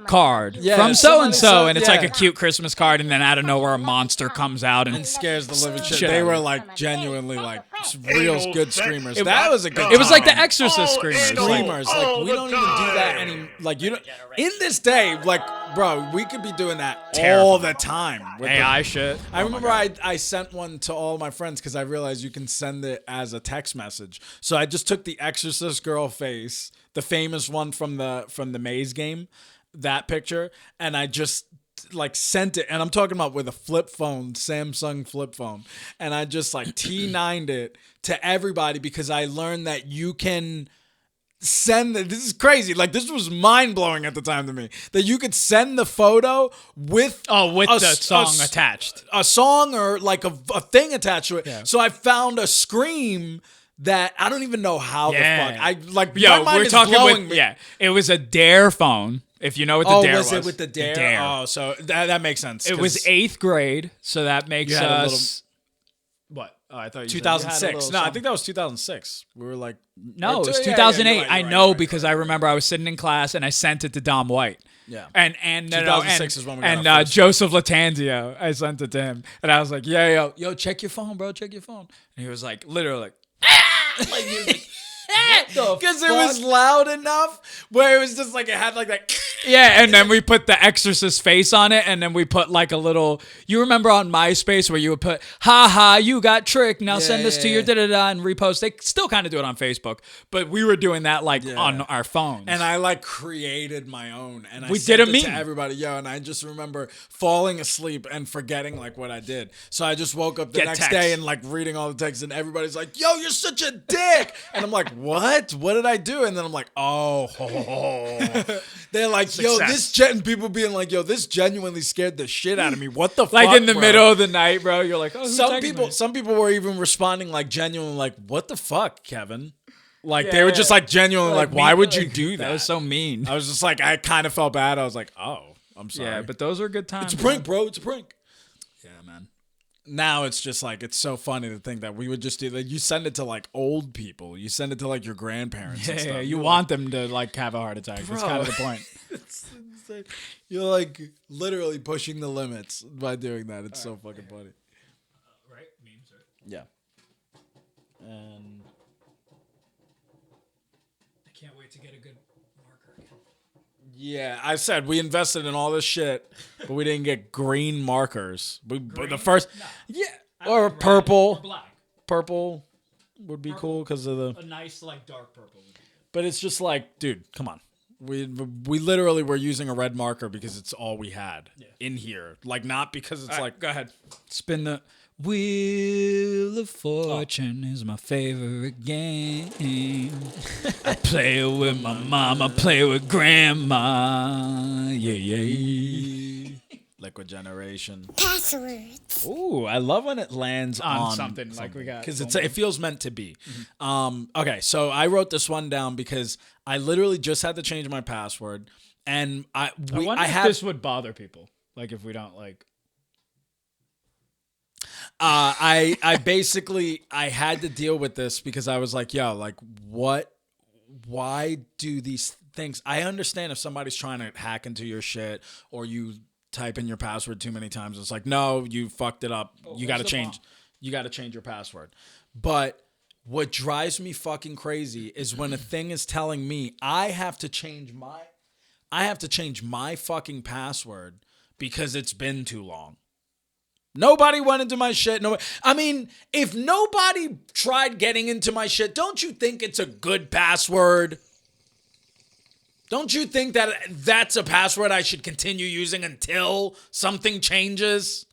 card from so and so, and it's like a cute Christmas card, and then out of nowhere a monster comes out and scares the living shit. They were like genuinely like real good screamers. That was a good. It was like the Exorcist screamers. Like we don't even do that any. Like you don't. In this day, like bro, we could be doing that all the time. With AI shit. I remember I sent one to all my friends because I realized you can send it as a text message. So I just took the Exorcist girl face, the famous one from the Maze game, that picture, and I just like sent it. And I'm talking about with a flip phone, Samsung flip phone, and I just like T9'd it to everybody because I learned that you can send this is crazy. Like this was mind blowing at the time to me that you could send the photo with the song attached, a song or like a thing attached to it. Yeah. So I found a scream that I don't even know how the fuck I like. Yo, my mind we're is talking blowing with me. yeah. It was a Dare phone. If you know what the dare was. Was it with the dare? Oh, so that makes sense. It was 8th grade, so that makes You had a us... What? Oh, I thought you said you had a 2006. little No, I something. think that was 2006. We were like... No, it was Yeah, 2008. you're right, I you're know right, because you're I right. remember I was sitting in class and I sent it to Dom White. Yeah. And 2006 is when we got and our first Joseph Latanzio, I sent it to him, and I was like, "Yeah, yo, check your phone, bro, check your phone." And he was like, literally, like, like he was like, Because it was loud enough where it was just like it had like that. yeah. And then we put the Exorcist face on it, and then we put like a little. You remember on MySpace where you would put, "Ha ha, you got tricked. Now send this to your da da da," and repost. They still kind of do it on Facebook, but we were doing that like on our phones. And I like created my own, and I We sent did a it to meme. everybody. Yo, and I just remember falling asleep and forgetting like what I did. So I just woke up the Get next text. day and like reading all the texts, and everybody's like, "Yo, you're such a dick," and I'm like, "What? What did I do?" And then I'm like, "Oh." They're like, "Yo, people being like, yo, this genuinely scared the shit out of me. What the fuck?" like in the bro? middle of the night, bro. You're like, "Oh, who texted me?" Some people were even responding like genuinely like, "What the fuck, Kevin?" Like they were just like genuinely like, "Why would you do that?" That was so mean. I was just like, I kind of felt bad. I was like, "Oh, I'm sorry." Yeah, but those were good times. it's a prank, bro. It's a prank. Yeah, man. Now it's just like it's so funny to think that we would just do like you send it to like old people. You send it to like your grandparents. and Yeah, stuff. you want them to like have a heart attack. That's kind of the point. It's insane. You're like literally pushing the limits by doing that. It's so fucking funny. Right? Memes, right? Yeah. And I can't wait to get a good marker again. yeah, I said we invested in all this shit, but we didn't get green markers. But the first, yeah, or purple. Black. Purple would be cool because of the. A nice like dark purple. But it's just like, dude, come on. We literally were using a red marker because it's all we had in here. Like not because it's like. Go ahead. Spin the Wheel of Fortune is my favorite game. I play it with my mom. I play it with grandma. Yeah. Liquid Generation. Passwords. Ooh, I love when it lands on something like we got. because it feels meant to be. Okay, so I wrote this one down because I literally just had to change my password, and I wonder if this would bother people. Like if we don't like. I basically I had to deal with this because I was like, yo, like what? Why do these things? I understand if somebody's trying to hack into your shit or you type in your password too many times. It's like, no, you fucked it up. You got to change. You got to change your password. But what drives me fucking crazy is when a thing is telling me I have to change my fucking password because it's been too long. Nobody went into my shit. I mean, if nobody tried getting into my shit, don't you think it's a good password? Don't you think that that's a password I should continue using until something changes?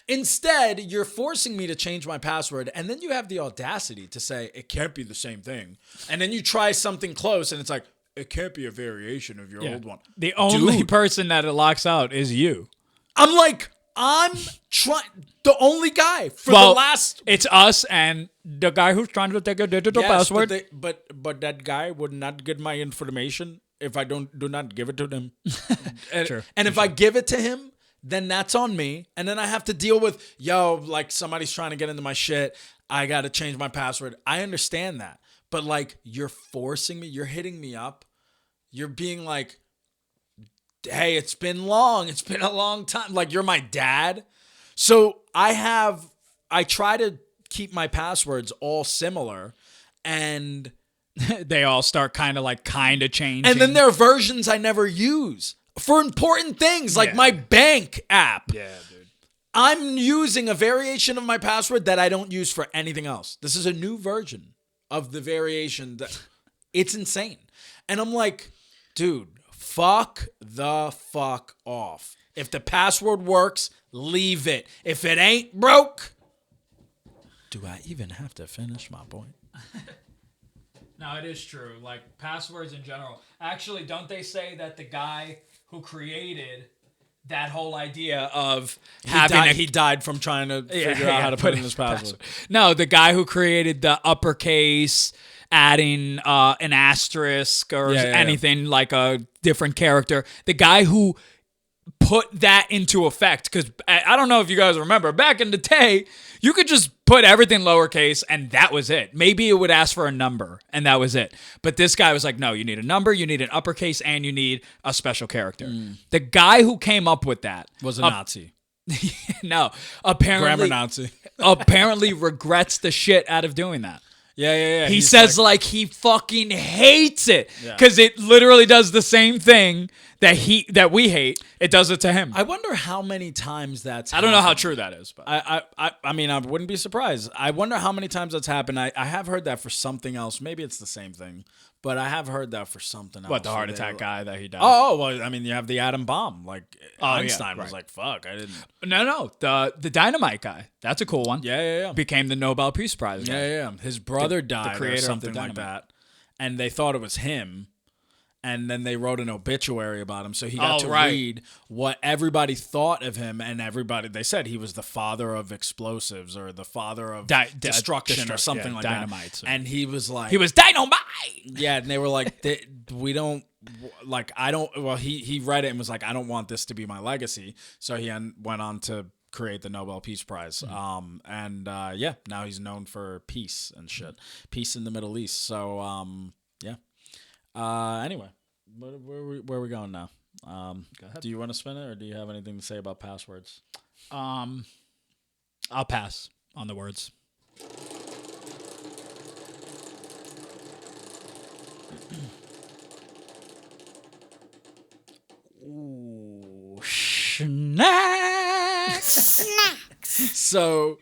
Instead, you're forcing me to change my password, and then you have the audacity to say, it can't be the same thing. And then you try something close, and it's like, it can't be a variation of your old one. The only Dude. person that it locks out is you. I'm like, I'm trying, the only guy for the last... It's us and the guy who's trying to take a digital password. But that guy would not get my information if I do not give it to him. And if I give it to him, then that's on me. And then I have to deal with, like somebody's trying to get into my shit. I got to change my password. I understand that. But like, you're forcing me. You're hitting me up. You're being like, hey, it's been long. It's been a long time. Like, you're my dad. So I try to keep my passwords all similar. And they all start kind of changing. And then there are versions I never use for important things like my bank app. Yeah, dude. I'm using a variation of my password that I don't use for anything else. This is a new version of the variation. It's insane. And I'm like, dude, fuck the fuck off. If the password works, leave it. If it ain't broke, do I even have to finish my point? No, it is true. Like passwords in general. Actually, don't they say that the guy who created that whole idea of he died from trying to figure out how to put in his password. No, the guy who created the uppercase adding an asterisk or Yeah. anything like a different character. The guy who put that into effect, because I don't know if you guys remember, back in the day, you could just put everything lowercase and that was it. Maybe it would ask for a number and that was it. But this guy was like, no, you need a number, you need an uppercase, and you need a special character. The guy who came up with that Was a Nazi. no, apparently Grammar Nazi. apparently regrets the shit out of doing that. Yeah. He He's says like he fucking hates it Yeah. because it literally does the same thing that we hate. It does it to him. I wonder how many times that's I don't know how happened. true that is, but I mean, I wouldn't be surprised. I wonder how many times that's happened. I have heard that for something else. Maybe it's the same thing, but I have heard that for something else. what, the heart where they attack were- guy that he died? Oh, well, I mean, you have the atom bomb. Like Oh, yeah, Einstein was right. like, "Fuck, I didn't." No, the dynamite guy. That's a cool one. Yeah. Became the Nobel Peace Prize guy. Yeah. His brother died creator or of the something like dynamite. that, and they thought it was him. And then they wrote an obituary about him, so he got to right. read what everybody thought of him, and they said he was the father of explosives or the father of destruction or something like dynamite, that. so- And he was like, He was dynamite. yeah, and they were like, we don't like, I don't. Well, he read it and was like, I don't want this to be my legacy. So he went on to create the Nobel Peace Prize. Yeah, now he's known for peace and shit, peace in the Middle East. So yeah. Anyway, where are we going now? Do you want to spin it, or do you have anything to say about passwords? I'll pass on the words. Ooh, snacks. So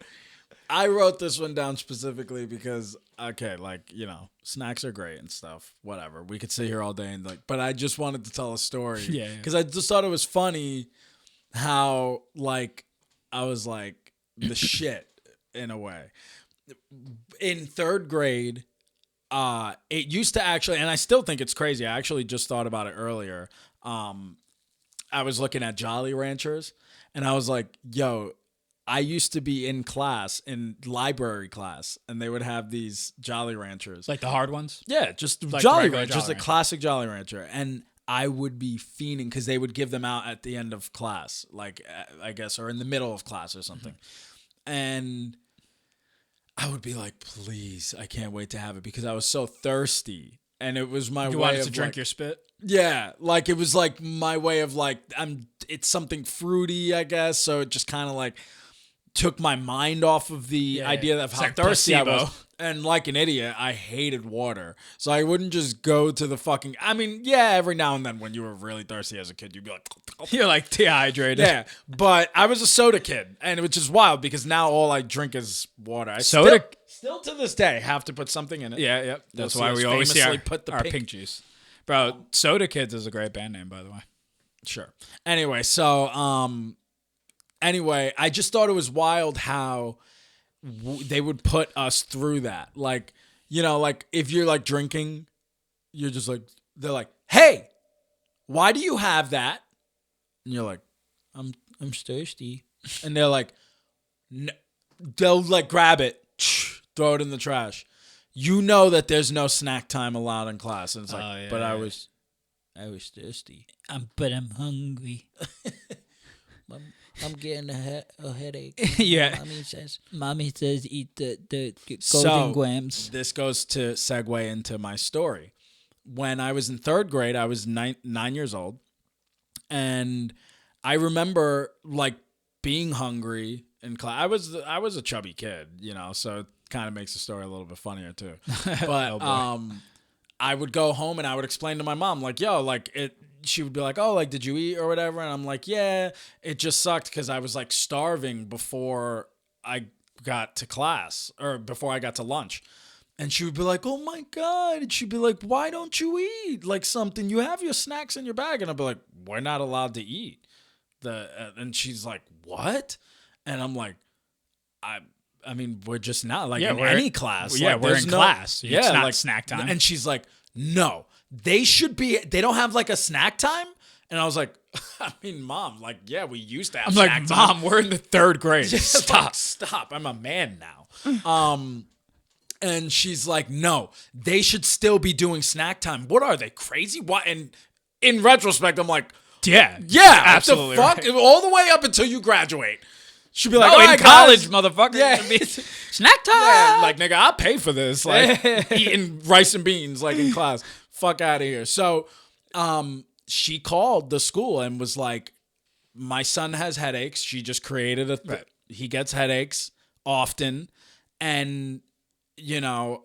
I wrote this one down specifically because, okay, like, you know, snacks are great and stuff, whatever. We could sit here all day and like, but I just wanted to tell a story. Yeah. Because I just thought it was funny how, like, I was like the shit in a way. In third grade, it used to actually, and I still think it's crazy. I actually just thought about it earlier. I was looking at Jolly Ranchers and I was like, yo, I used to be in class, in library class, and they would have these Jolly Ranchers. Like the hard ones? Yeah, just Like Jolly regular Rancher, Jolly just a Rancher. classic Jolly Rancher. And I would be fiending because they would give them out at the end of class, like, I guess, or in the middle of class or something. Mm-hmm. And I would be like, please, I can't wait to have it because I was so thirsty. And it was my You way wanted of to drink like, your spit? yeah, like it was like my way of like it's something fruity, I guess. So it just kind of like took my mind off of the idea of It's how like thirsty I placebo. was. And like an idiot, I hated water. So I wouldn't just go to the fucking, I mean, yeah, every now and then when you were really thirsty as a kid, you'd be like, You're like dehydrated. yeah. But I was a soda kid, and which is wild because now all I drink is water. I Soda- still to this day have to put something in it. Yeah, yep. That's You'll why see we us always see famously our, put the our pink- pink juice. Bro, Soda Kids is a great band name, by the way. Sure. Anyway, so I just thought it was wild how they would put us through that. Like, you know, like if you're like drinking, you're just like, they're like, "Hey, why do you have that?" And you're like, "I'm thirsty." And they're like, they'll like grab it, throw it in the trash. You know that there's no snack time allowed in class, and it's like, Oh, yeah, but I yeah. was thirsty. But I'm hungry. I'm getting a headache. Yeah. Mommy says eat the golden So, grams. this goes to segue into my story. When I was in third grade, I was 9 years old. And I remember like being hungry in class. I was a chubby kid, you know, so it kind of makes the story a little bit funnier too. But Oh, boy. I would go home and I would explain to my mom, like, yo, like she would be like, oh, like, did you eat or whatever? And I'm like, yeah, it just sucked because I was like starving before I got to class or before I got to lunch. And she would be like, oh my God. And she'd be like, why don't you eat like something? You have your snacks in your bag. And I'd be like, we're not allowed to eat. And she's like, what? And I'm like, I mean, we're just not like in we're- any class. yeah, Like, we're there's in no- class. It's not snack time. And she's like, no, they don't have like a snack time. And I was like, I mean, Mom, like, yeah, we used to have I'm snack like, time. Mom, we're in the third grade. Stop. Stop. Stop. I'm a man now. And she's like, no, they should still be doing snack time. What are they, crazy? Why? And in retrospect, I'm like, Yeah. yeah, absolutely. what the fuck? Right. All the way up until you graduate. She'd be like, Oh, all in right, college, guys. motherfucker. Yeah. Snack time. Yeah, like, nigga, I'll pay for this. Like, eating rice and beans, like, in class. Fuck out of here. So, she called the school and was like, my son has headaches. She just created he gets headaches often. And, you know,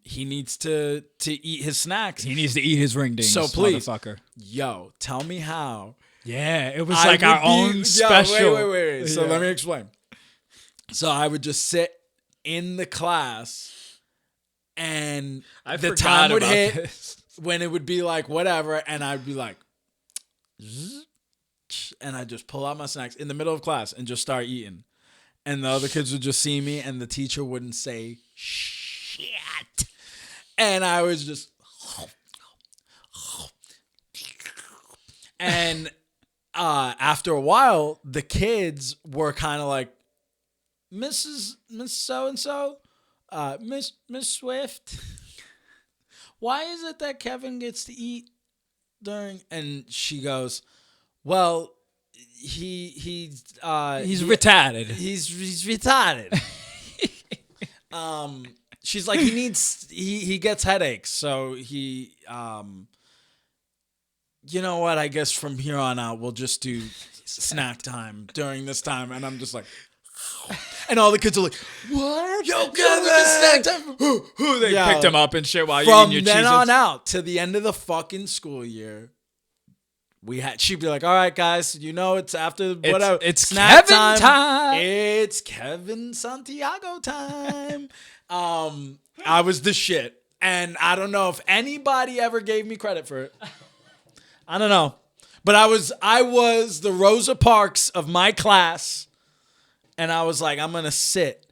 he needs to eat his snacks. He needs to eat his ring dings, So please, motherfucker. yo, tell me how. Yeah, it was I like our would be- own Yo, special. wait. So Yeah. let me explain. So I would just sit in the class, and I the forgot time would about hit this. when it would be like whatever, and I'd be like, zzz, and I'd just pull out my snacks in the middle of class and just start eating. And the other kids would just see me, and the teacher wouldn't say shit. And I was just, and after a while, the kids were kind of like, Miss So-and-so, Miss Swift, why is it that Kevin gets to eat during? And she goes, well, he's retarded. He's retarded. She's like, he gets headaches, so he you know what, I guess from here on out we'll just do snack time during this time. And I'm just like, and all the kids are like, what? Yo, Kevin, snack time. They picked him up and shit while you're From eating your then Cheez-Its. on out to the end of the fucking school year, she'd be like, all right, guys, you know it's after whatever. It's snack Kevin time. It's Kevin Santiago time. I was the shit. And I don't know if anybody ever gave me credit for it. I don't know. But I was the Rosa Parks of my class. And I was like, I'm going to sit.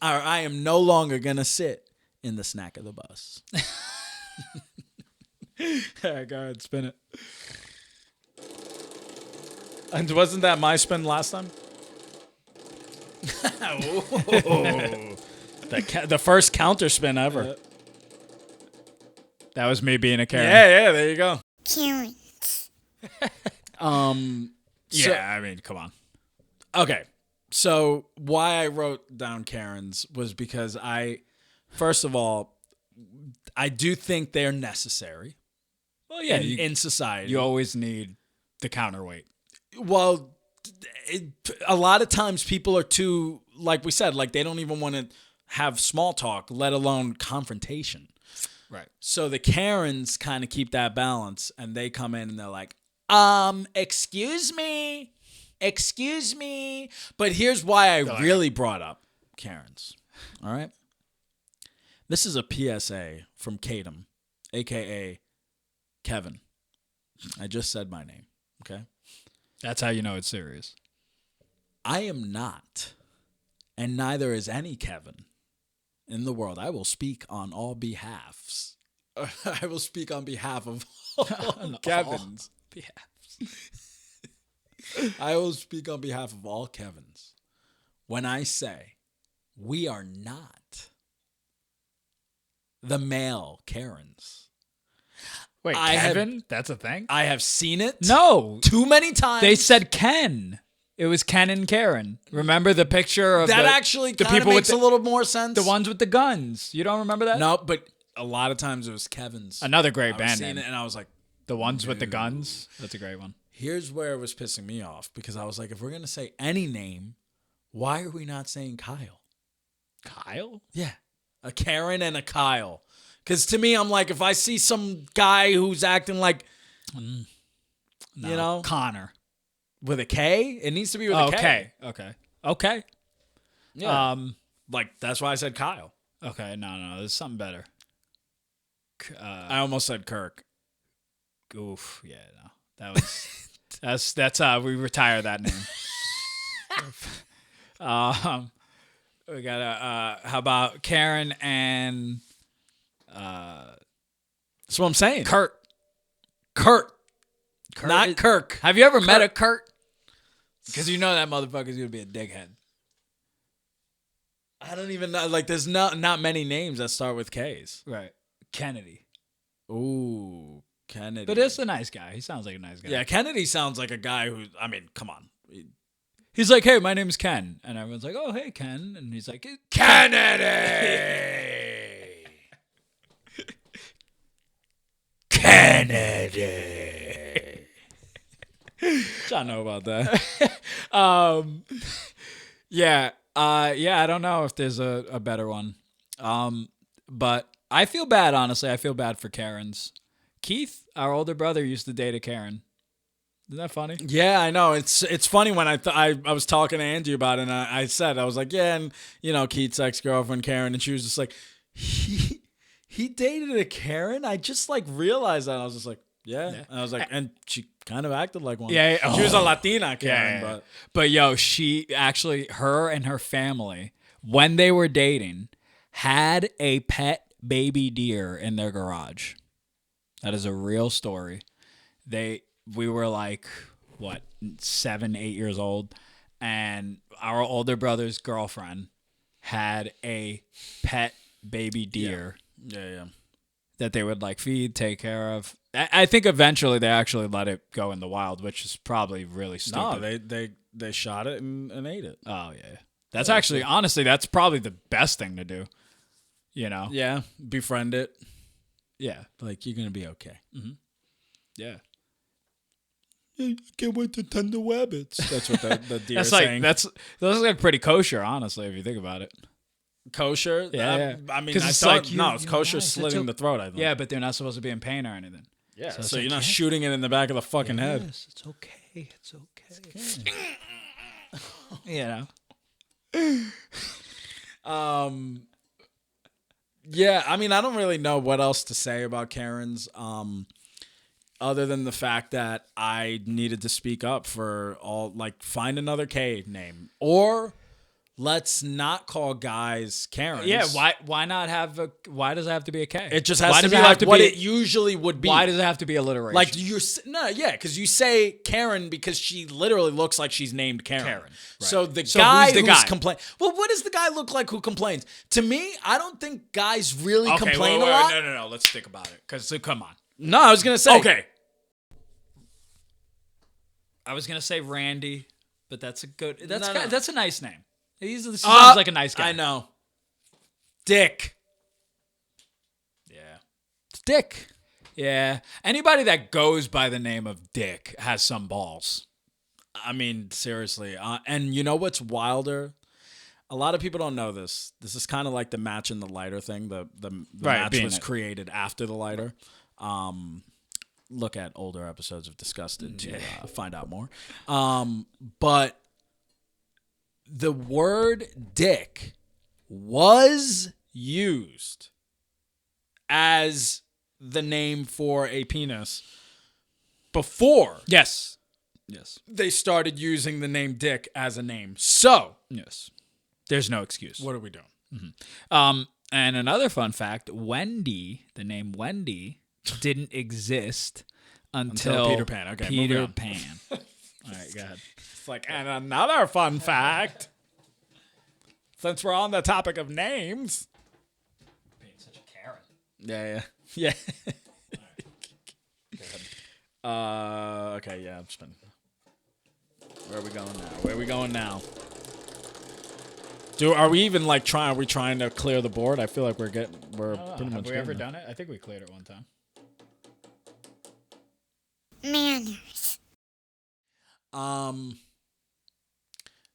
Or I am no longer going to sit in the snack of the bus. All right, go ahead, spin it. And wasn't that my spin last time? The first counter spin ever. That was me being a Karen. Yeah, there you go. Karens. Yeah, I mean, come on. Okay. So why I wrote down Karens was because first of all, I do think they're necessary. Well, yeah, in society. you always need the counterweight. Well, a lot of times people are too, like we said, like they don't even want to have small talk, let alone confrontation. Right. So the Karens kind of keep that balance, and they come in and they're like, excuse me. But here's why I really brought up Karens. All right. This is a PSA from Kaydom, a.k.a. Kevin. I just said my name. Okay. That's how you know it's serious. I am not, and neither is any Kevin in the world. I will speak on all behalves. I will speak on behalf of all Kevins. I will speak on behalf of all Kevins when I say we are not the male Karens. Wait, Kevin? That's a thing? I have seen it. No. Too many times. They said Ken. It was Ken and Karen. Remember the picture of that the, actually the kind of people makes with a little more sense. the ones with the guns? You don't remember that? No, but a lot of times it was Kevin's. Another great I was band seeing name. it and I was like, The ones with the guns. That's a great one. here's where it was pissing me off, because I was like, if we're going to say any name, why are we not saying Kyle? Kyle? Yeah. A Karen and a Kyle. Because to me, I'm like, if I see some guy who's acting like, No, you know, Connor. with a K, it needs to be with a K. Okay. Yeah. Like, that's why I said Kyle. Okay. No. There's something better. I almost said Kirk. Oof. Yeah. No. That was that's we retire that name. We got how about Karen and That's what I'm saying. Kurt? Not is- Kirk. Have you ever met a Kurt? Because you know that motherfucker's gonna be a dickhead. I don't even know. Like, there's not many names that start with K's. Right. Kennedy. Ooh, Kennedy. But it's a nice guy. He sounds like a nice guy. Yeah, Kennedy sounds like a guy who, I mean, come on. He's like, hey, my name's Ken. And everyone's like, oh, hey, Ken. And he's like, Kennedy! Kennedy! I know about that. yeah. I don't know if there's a better one. But I feel bad, honestly. I feel bad for Karens. Keith, our older brother, used to date a Karen. Isn't that funny? Yeah, I know. It's funny when I was talking to Angie about it, and I was like, yeah, and Keith's ex-girlfriend Karen, and she was just like, he dated a Karen? I just like realized that. I was just like, yeah. And I was like, and she kind of acted like one. Yeah. She was a Latina Karen, but yo, she actually, her and her family, when they were dating, had a pet baby deer in their garage. That is a real story. We were like, 7, 8 years old, and our older brother's girlfriend had a pet baby deer. Yeah. That they would like feed, take care of. I think eventually they actually let it go in the wild, which is probably really stupid. No, they shot it and ate it. Oh yeah, that's actually honestly that's probably the best thing to do. Yeah, befriend it. Yeah, Like, you're gonna be okay. yeah. I can't wait to tend the rabbits. That's what the deer That's is like saying. that's like pretty kosher, honestly, if you think about it. Kosher? Yeah. I mean, 'Cause I it's thought, like no, it's kosher it's slitting the throat, I think. Yeah, but they're not supposed to be in pain or anything. Yeah, So it's so like, you're not yeah. shooting it in the back of the fucking head. Yes, it's okay. It's okay. Yeah, I mean, I don't really know what else to say about Karens, other than the fact that I needed to speak up for all, like, find another K name. Or let's not call guys Karens. Yeah, why not have why does it have to be a K? It just has Why to does be it have like to what be- it usually would be. Why does it have to be alliteration? Like, because you say Karen because she literally looks like she's named Karen. Karen, right. So the So guy who's the who's guy? complain. Well, what does the guy look like who complains? To me, I don't think guys really okay, complain wait, a lot. No. Let's think about it. Because come on. No, I was gonna say Okay. I was gonna say Randy, but that's a good. That's a nice name. He sounds like a nice guy. I know. Dick. Yeah. It's Dick. Yeah. Anybody that goes by the name of Dick has some balls. I mean, seriously. And you know what's wilder? A lot of people don't know this. This is kind of like the match and the lighter thing. The Right, match being was it. created after the lighter. Look at older episodes of Disgusted to find out more. But the word dick was used as the name for a penis before Yes. they started using the name dick as a name. So, Yes. There's no excuse. what are we doing? And another fun fact, Wendy, the name Wendy, didn't exist until Peter Pan. Okay, Peter moving on. Pan. All right, go ahead. It's like, and another fun fact, since we're on the topic of names. Being such a Karen. Yeah. Okay, yeah, I'm spinning. Where are we going now? Are we even like trying? Are we trying to clear the board? I feel like we're pretty much. Have we good ever now. done it? I think we cleared it one time. Manners.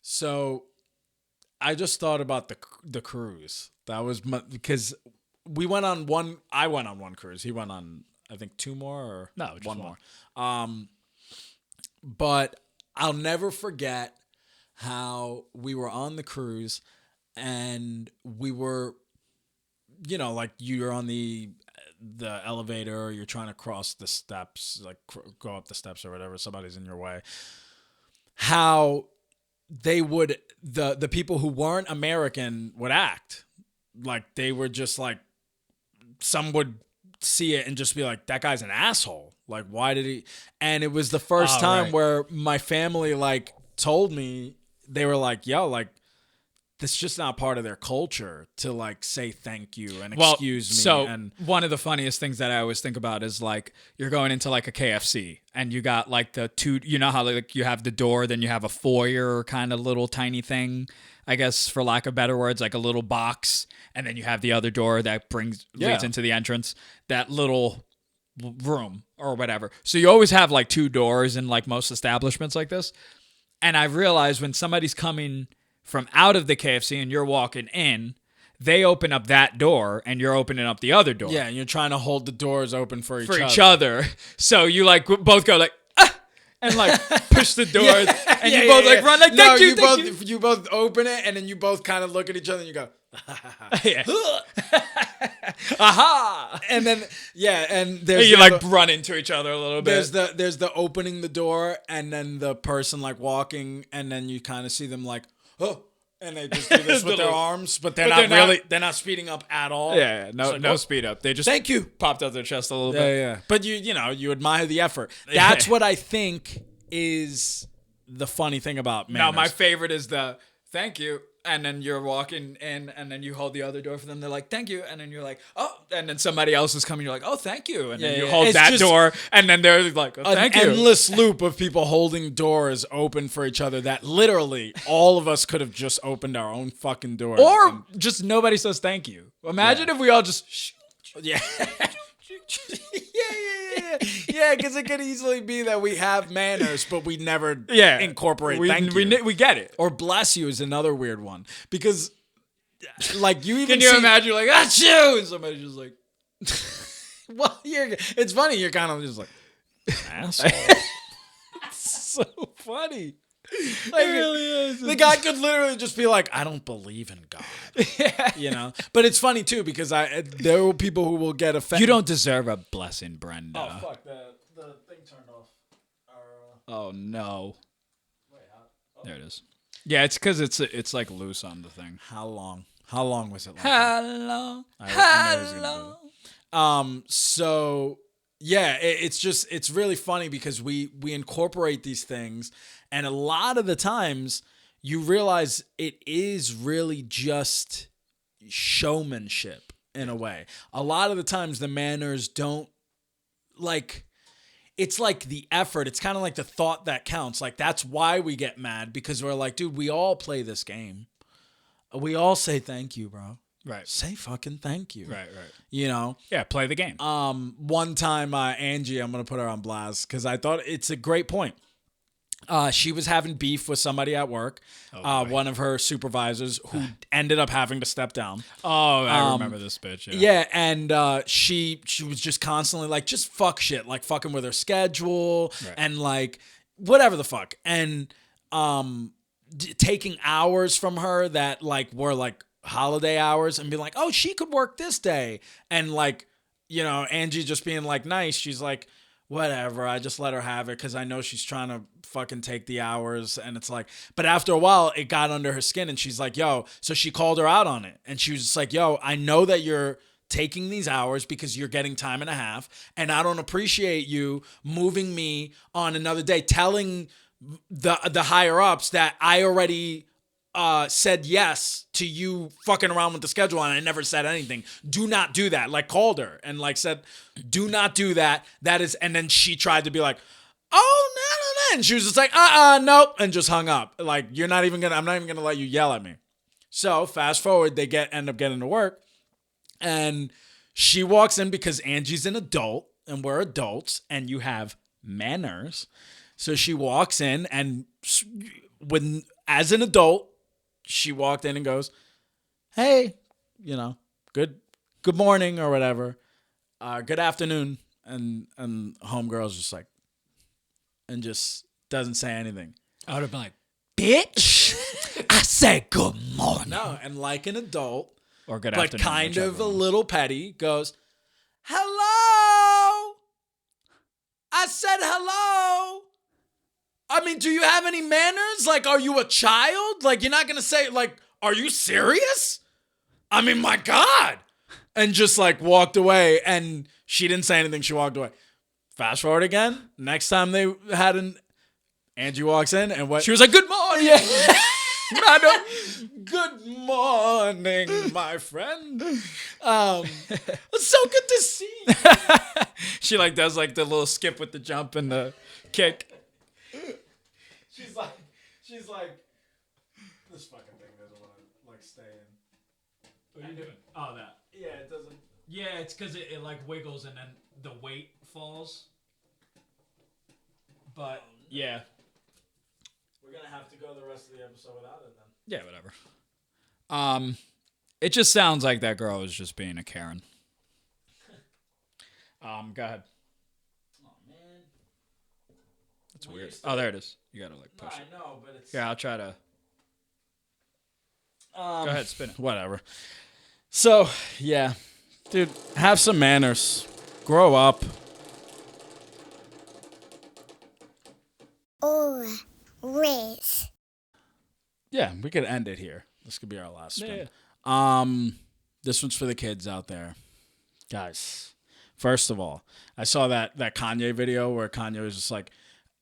So I just thought about the cruise. That was because we went on one. I went on one cruise. He went on, I think, 2 more or No, just one one. more. But I'll never forget how we were on the cruise and we were, like you're on the elevator, you're trying to cross the steps, like go up the steps or whatever. Somebody's in your way. How they would, the people who weren't American would act like they were just like, some would see it and just be like, that guy's an asshole. Like, why did he? And it was the first time right. where my family like told me, they were like, yo, like that's just not part of their culture to like say thank you and Well, excuse me. so And one of the funniest things that I always think about is like you're going into like a KFC and you got like the two, you know how like you have the door, then you have a foyer kind of little tiny thing, I guess for lack of better words, like a little box, and then you have the other door that leads into the entrance, that little room or whatever. So you always have like two doors in like most establishments like this. And I've realized when somebody's coming from out of the KFC and you're walking in, they open up that door and you're opening up the other door. yeah, and you're trying to hold the doors open for each other. So you like both go like, ah, and like push the doors and you both like run like, thank you, thank you. You both open it and then you both kind of look at each other and you go, Yeah. Aha! and then and And there's you the- like run into each other a little bit. there's the opening the door and then the person like walking and then you kind of see them like, oh, and they just do this with their Little- arms, but they're but not they're not- really they're not speeding up at all. Yeah, no, It's like, no oh, speed up. They just thank you. popped out their chest a little Yeah, bit. yeah. But you admire the effort. That's Yeah. what I think is the funny thing about manners. No, my favorite is the thank you, and then you're walking in, and then you hold the other door for them. They're like, thank you, and then you're like, oh, and then somebody else is coming. You're like, oh, thank you, and then Yeah, you yeah. hold It's that just door, and then they're like, oh, thank an you. endless loop of people holding doors open for each other that literally all of us could have just opened our own fucking doors. Or and- just nobody says thank you. Imagine if we all just. yeah. Yeah, because it could easily be that we have manners, but we never incorporate thank you. We get it. Or bless you is another weird one. Because, like, you even Can you see- imagine like, achoo, and somebody just like. Well, it's funny. You're kind of just like, asshole. So funny. Like, It really is. The guy could literally just be like, I don't believe in God. You know? But it's funny, too, because there are people who will get offended. You don't deserve a blessing, Brenda. Oh, fuck. The thing turned off. Oh no. There it is. Yeah, it's because it's like loose on the thing. How long? How long was it like that? Hello. I knew it was gonna do it. So yeah, it's really funny because we incorporate these things, and a lot of the times you realize it is really just showmanship in a way. A lot of the times the manners don't like. It's like the effort. It's kind of like the thought that counts. Like that's why we get mad, because we're like, dude, we all play this game. We all say thank you, bro. Right. Say fucking thank you. Right. You know? Yeah, play the game. One time, Angie, I'm going to put her on blast because I thought it's a great point. She was having beef with somebody at work, one of her supervisors who ended up having to step down. Oh, I remember this bitch. Yeah, and she was just constantly like, just fuck shit, like fucking with her schedule and like whatever the fuck. And taking hours from her that like were like holiday hours and being like, oh, she could work this day. And like, you know, Angie just being like nice. She's like, whatever, I just let her have it because I know she's trying to fucking take the hours. And it's like, but after a while, it got under her skin and she's like, yo, so she called her out on it. And she was just like, yo, I know that you're taking these hours because you're getting time and a half. And I don't appreciate you moving me on another day, telling the higher ups that I already said yes to you fucking around with the schedule and I never said anything. Do not do that. Like called her and like said, do not do that. That is, and then she tried to be like, oh, no. And she was just like, nope. And just hung up. Like, I'm not even gonna let you yell at me. So fast forward, they end up getting to work and she walks in because Angie's an adult and we're adults and you have manners. So she walks in and as an adult, she walked in and goes, hey, you know, good morning or whatever. Good afternoon. And homegirl's just like, and just doesn't say anything. I would have been like, Bitch, I said good morning. No, and like an adult, or good but afternoon. kind whichever of a one. little petty, goes, hello. I said hello. I mean, do you have any manners? Like, are you a child? Like, you're not going to say, like, are you serious? I mean, my God. And just, like, walked away. And she didn't say anything. She walked away. Fast forward again. Next time they had Angie walks in and what? She was like, good morning. Yeah. Madam. Good Good morning, my friend. It's so good to see you. She like does like the little skip with the jump and the kick. She's like, this fucking thing doesn't want to like stay in. What are you doing? Oh, that. Yeah, it doesn't. Yeah, it's because it like wiggles and then the weight falls. But yeah. We're gonna have to go the rest of the episode without it then. Yeah, whatever. It just sounds like that girl is just being a Karen. Go ahead. Oh man, That's weird. Oh, there it is. You gotta like push it. I know, but it's Yeah, I'll try to. Go ahead, spin it. whatever. So yeah, dude, have some manners. Grow up. Aura. Riz. Yeah, we could end it here. This could be our last spin. Yeah. This one's for the kids out there. Guys, first of all, I saw that Kanye video where Kanye was just like,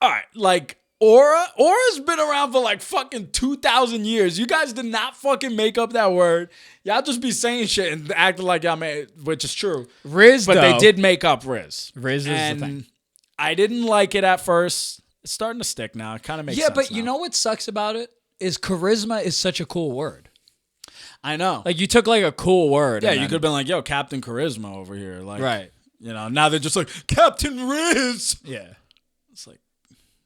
all right, like, Aura's been around for like fucking 2,000 years. You guys did not fucking make up that word. Y'all just be saying shit and acting like y'all made, which is true. Riz, But though, they did make up Riz. Riz is And the thing. I didn't like it at first. It's starting to stick now. It kind of makes Yeah, sense but you now. know what sucks about it is charisma is such a cool word. I know. Like you took like a cool word. Yeah, and you then- could have been like, yo, Captain Charisma over here. Like, Right. You know, now they're just like, Captain Riz. Yeah. It's like,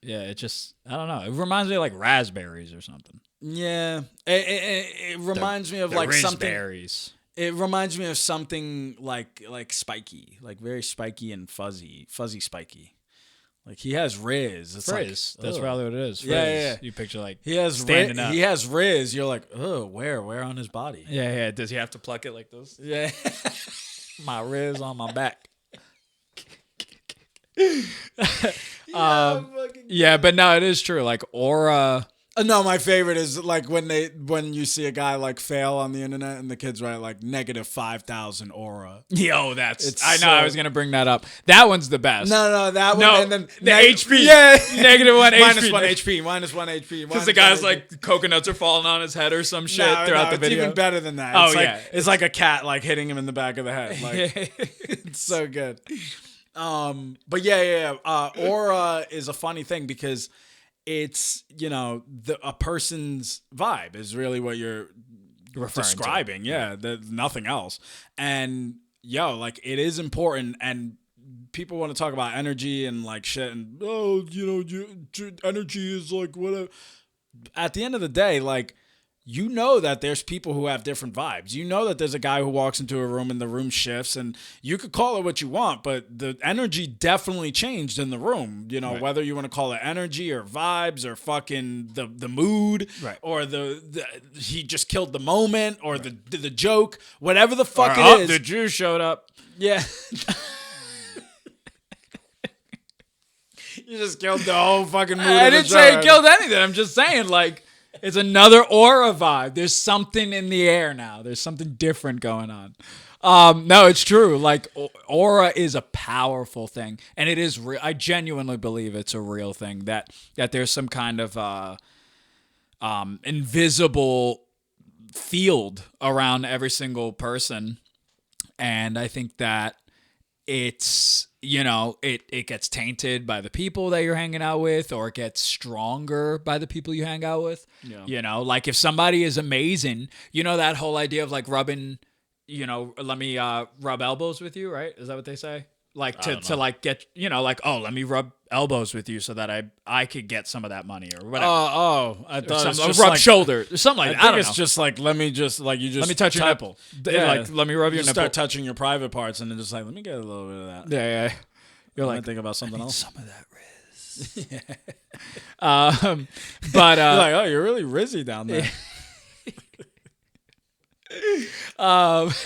Yeah, it just I don't know. It reminds me of like raspberries or something. yeah. It reminds me of like something. Raspberries. It reminds me of something like spiky, like very spiky and fuzzy spiky. Like he has Riz. It's Frizz. like, That's ugh. probably what it is. Frizz. Yeah, yeah, yeah. You picture like He has standing Riz, up. He has Riz. You're like, oh, where on his body? Yeah, yeah. Does he have to pluck it like this? Yeah. My Riz on my back. Yeah, but no, it is true. Like Aura. No, my favorite is like when you see a guy like fail on the internet and the kids write like -5,000 Aura. Yo, It's I know. so- I was gonna bring that up. That one's the best. No, that one. No, and then the HP. Yeah, -1 HP. -1 HP. -1 HP. Because the guy's like coconuts are falling on his head or some shit throughout the it's video. even better than that. Oh, It's like, yeah. it's like a cat like hitting him in the back of the head. Like it's so good. But yeah. Aura is a funny thing because it's, you know, a person's vibe is really what you're Referring to. describing. Yeah, nothing else. And like it is important, and people want to talk about energy and like shit, and energy is like whatever. At the end of the day, like, you know that there's people who have different vibes. You know that there's a guy who walks into a room and the room shifts, and you could call it what you want, but the energy definitely changed in the room. You know, Right. whether you want to call it energy or vibes or fucking the mood, Right. or the he just killed the moment, or the joke, whatever the fuck Or, it is. the Jew showed up. Yeah. You just killed the whole fucking mood. I of the didn't say show. it killed anything. I'm just saying, like, it's another aura vibe. There's something in the air now. There's something different going on. No, it's true. Like, aura is a powerful thing, and it is real. I genuinely believe it's a real thing. That there's some kind of invisible field around every single person, and I think that it's, you know, it gets tainted by the people that you're hanging out with, or it gets stronger by the people you hang out with. Yeah. You know, like if somebody is amazing, you know, that whole idea of like rubbing, you know, let me rub elbows with you, right? Is that what they say? Like to like get, you know, like, oh, let me rub elbows with you so that I could get some of that money or whatever. I thought it was just rub like, shoulder or something like I that. I think don't it's know. just like, let me touch your nipple. Like, let me rub your just nipple. start touching your private parts, and then just like, let me get a little bit of that. Yeah. You're I like, think about something else. some of that Riz. But You're like, oh, you're really rizzy down there.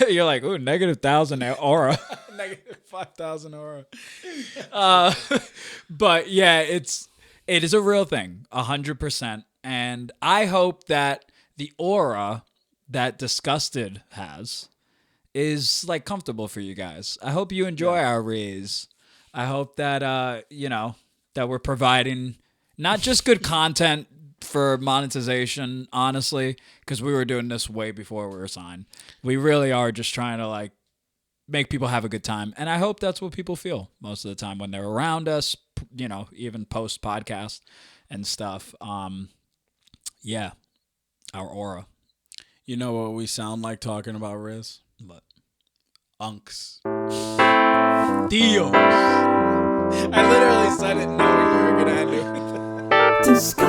you're like, ooh, -1,000 aura. -5,000 aura. But yeah, it is a real thing, 100%. And I hope that the aura that Disgusted has is like comfortable for you guys. I hope you enjoy our Riz. I hope that you know, that we're providing not just good content for monetization, honestly, because we were doing this way before we were signed. We really are just trying to like make people have a good time, and I hope that's what people feel most of the time when they're around us. You know, even post podcast and stuff. Yeah, our aura. You know what we sound like talking about, Riz? But Unks. Tios. I literally said it knowing you were gonna end it. Disgusting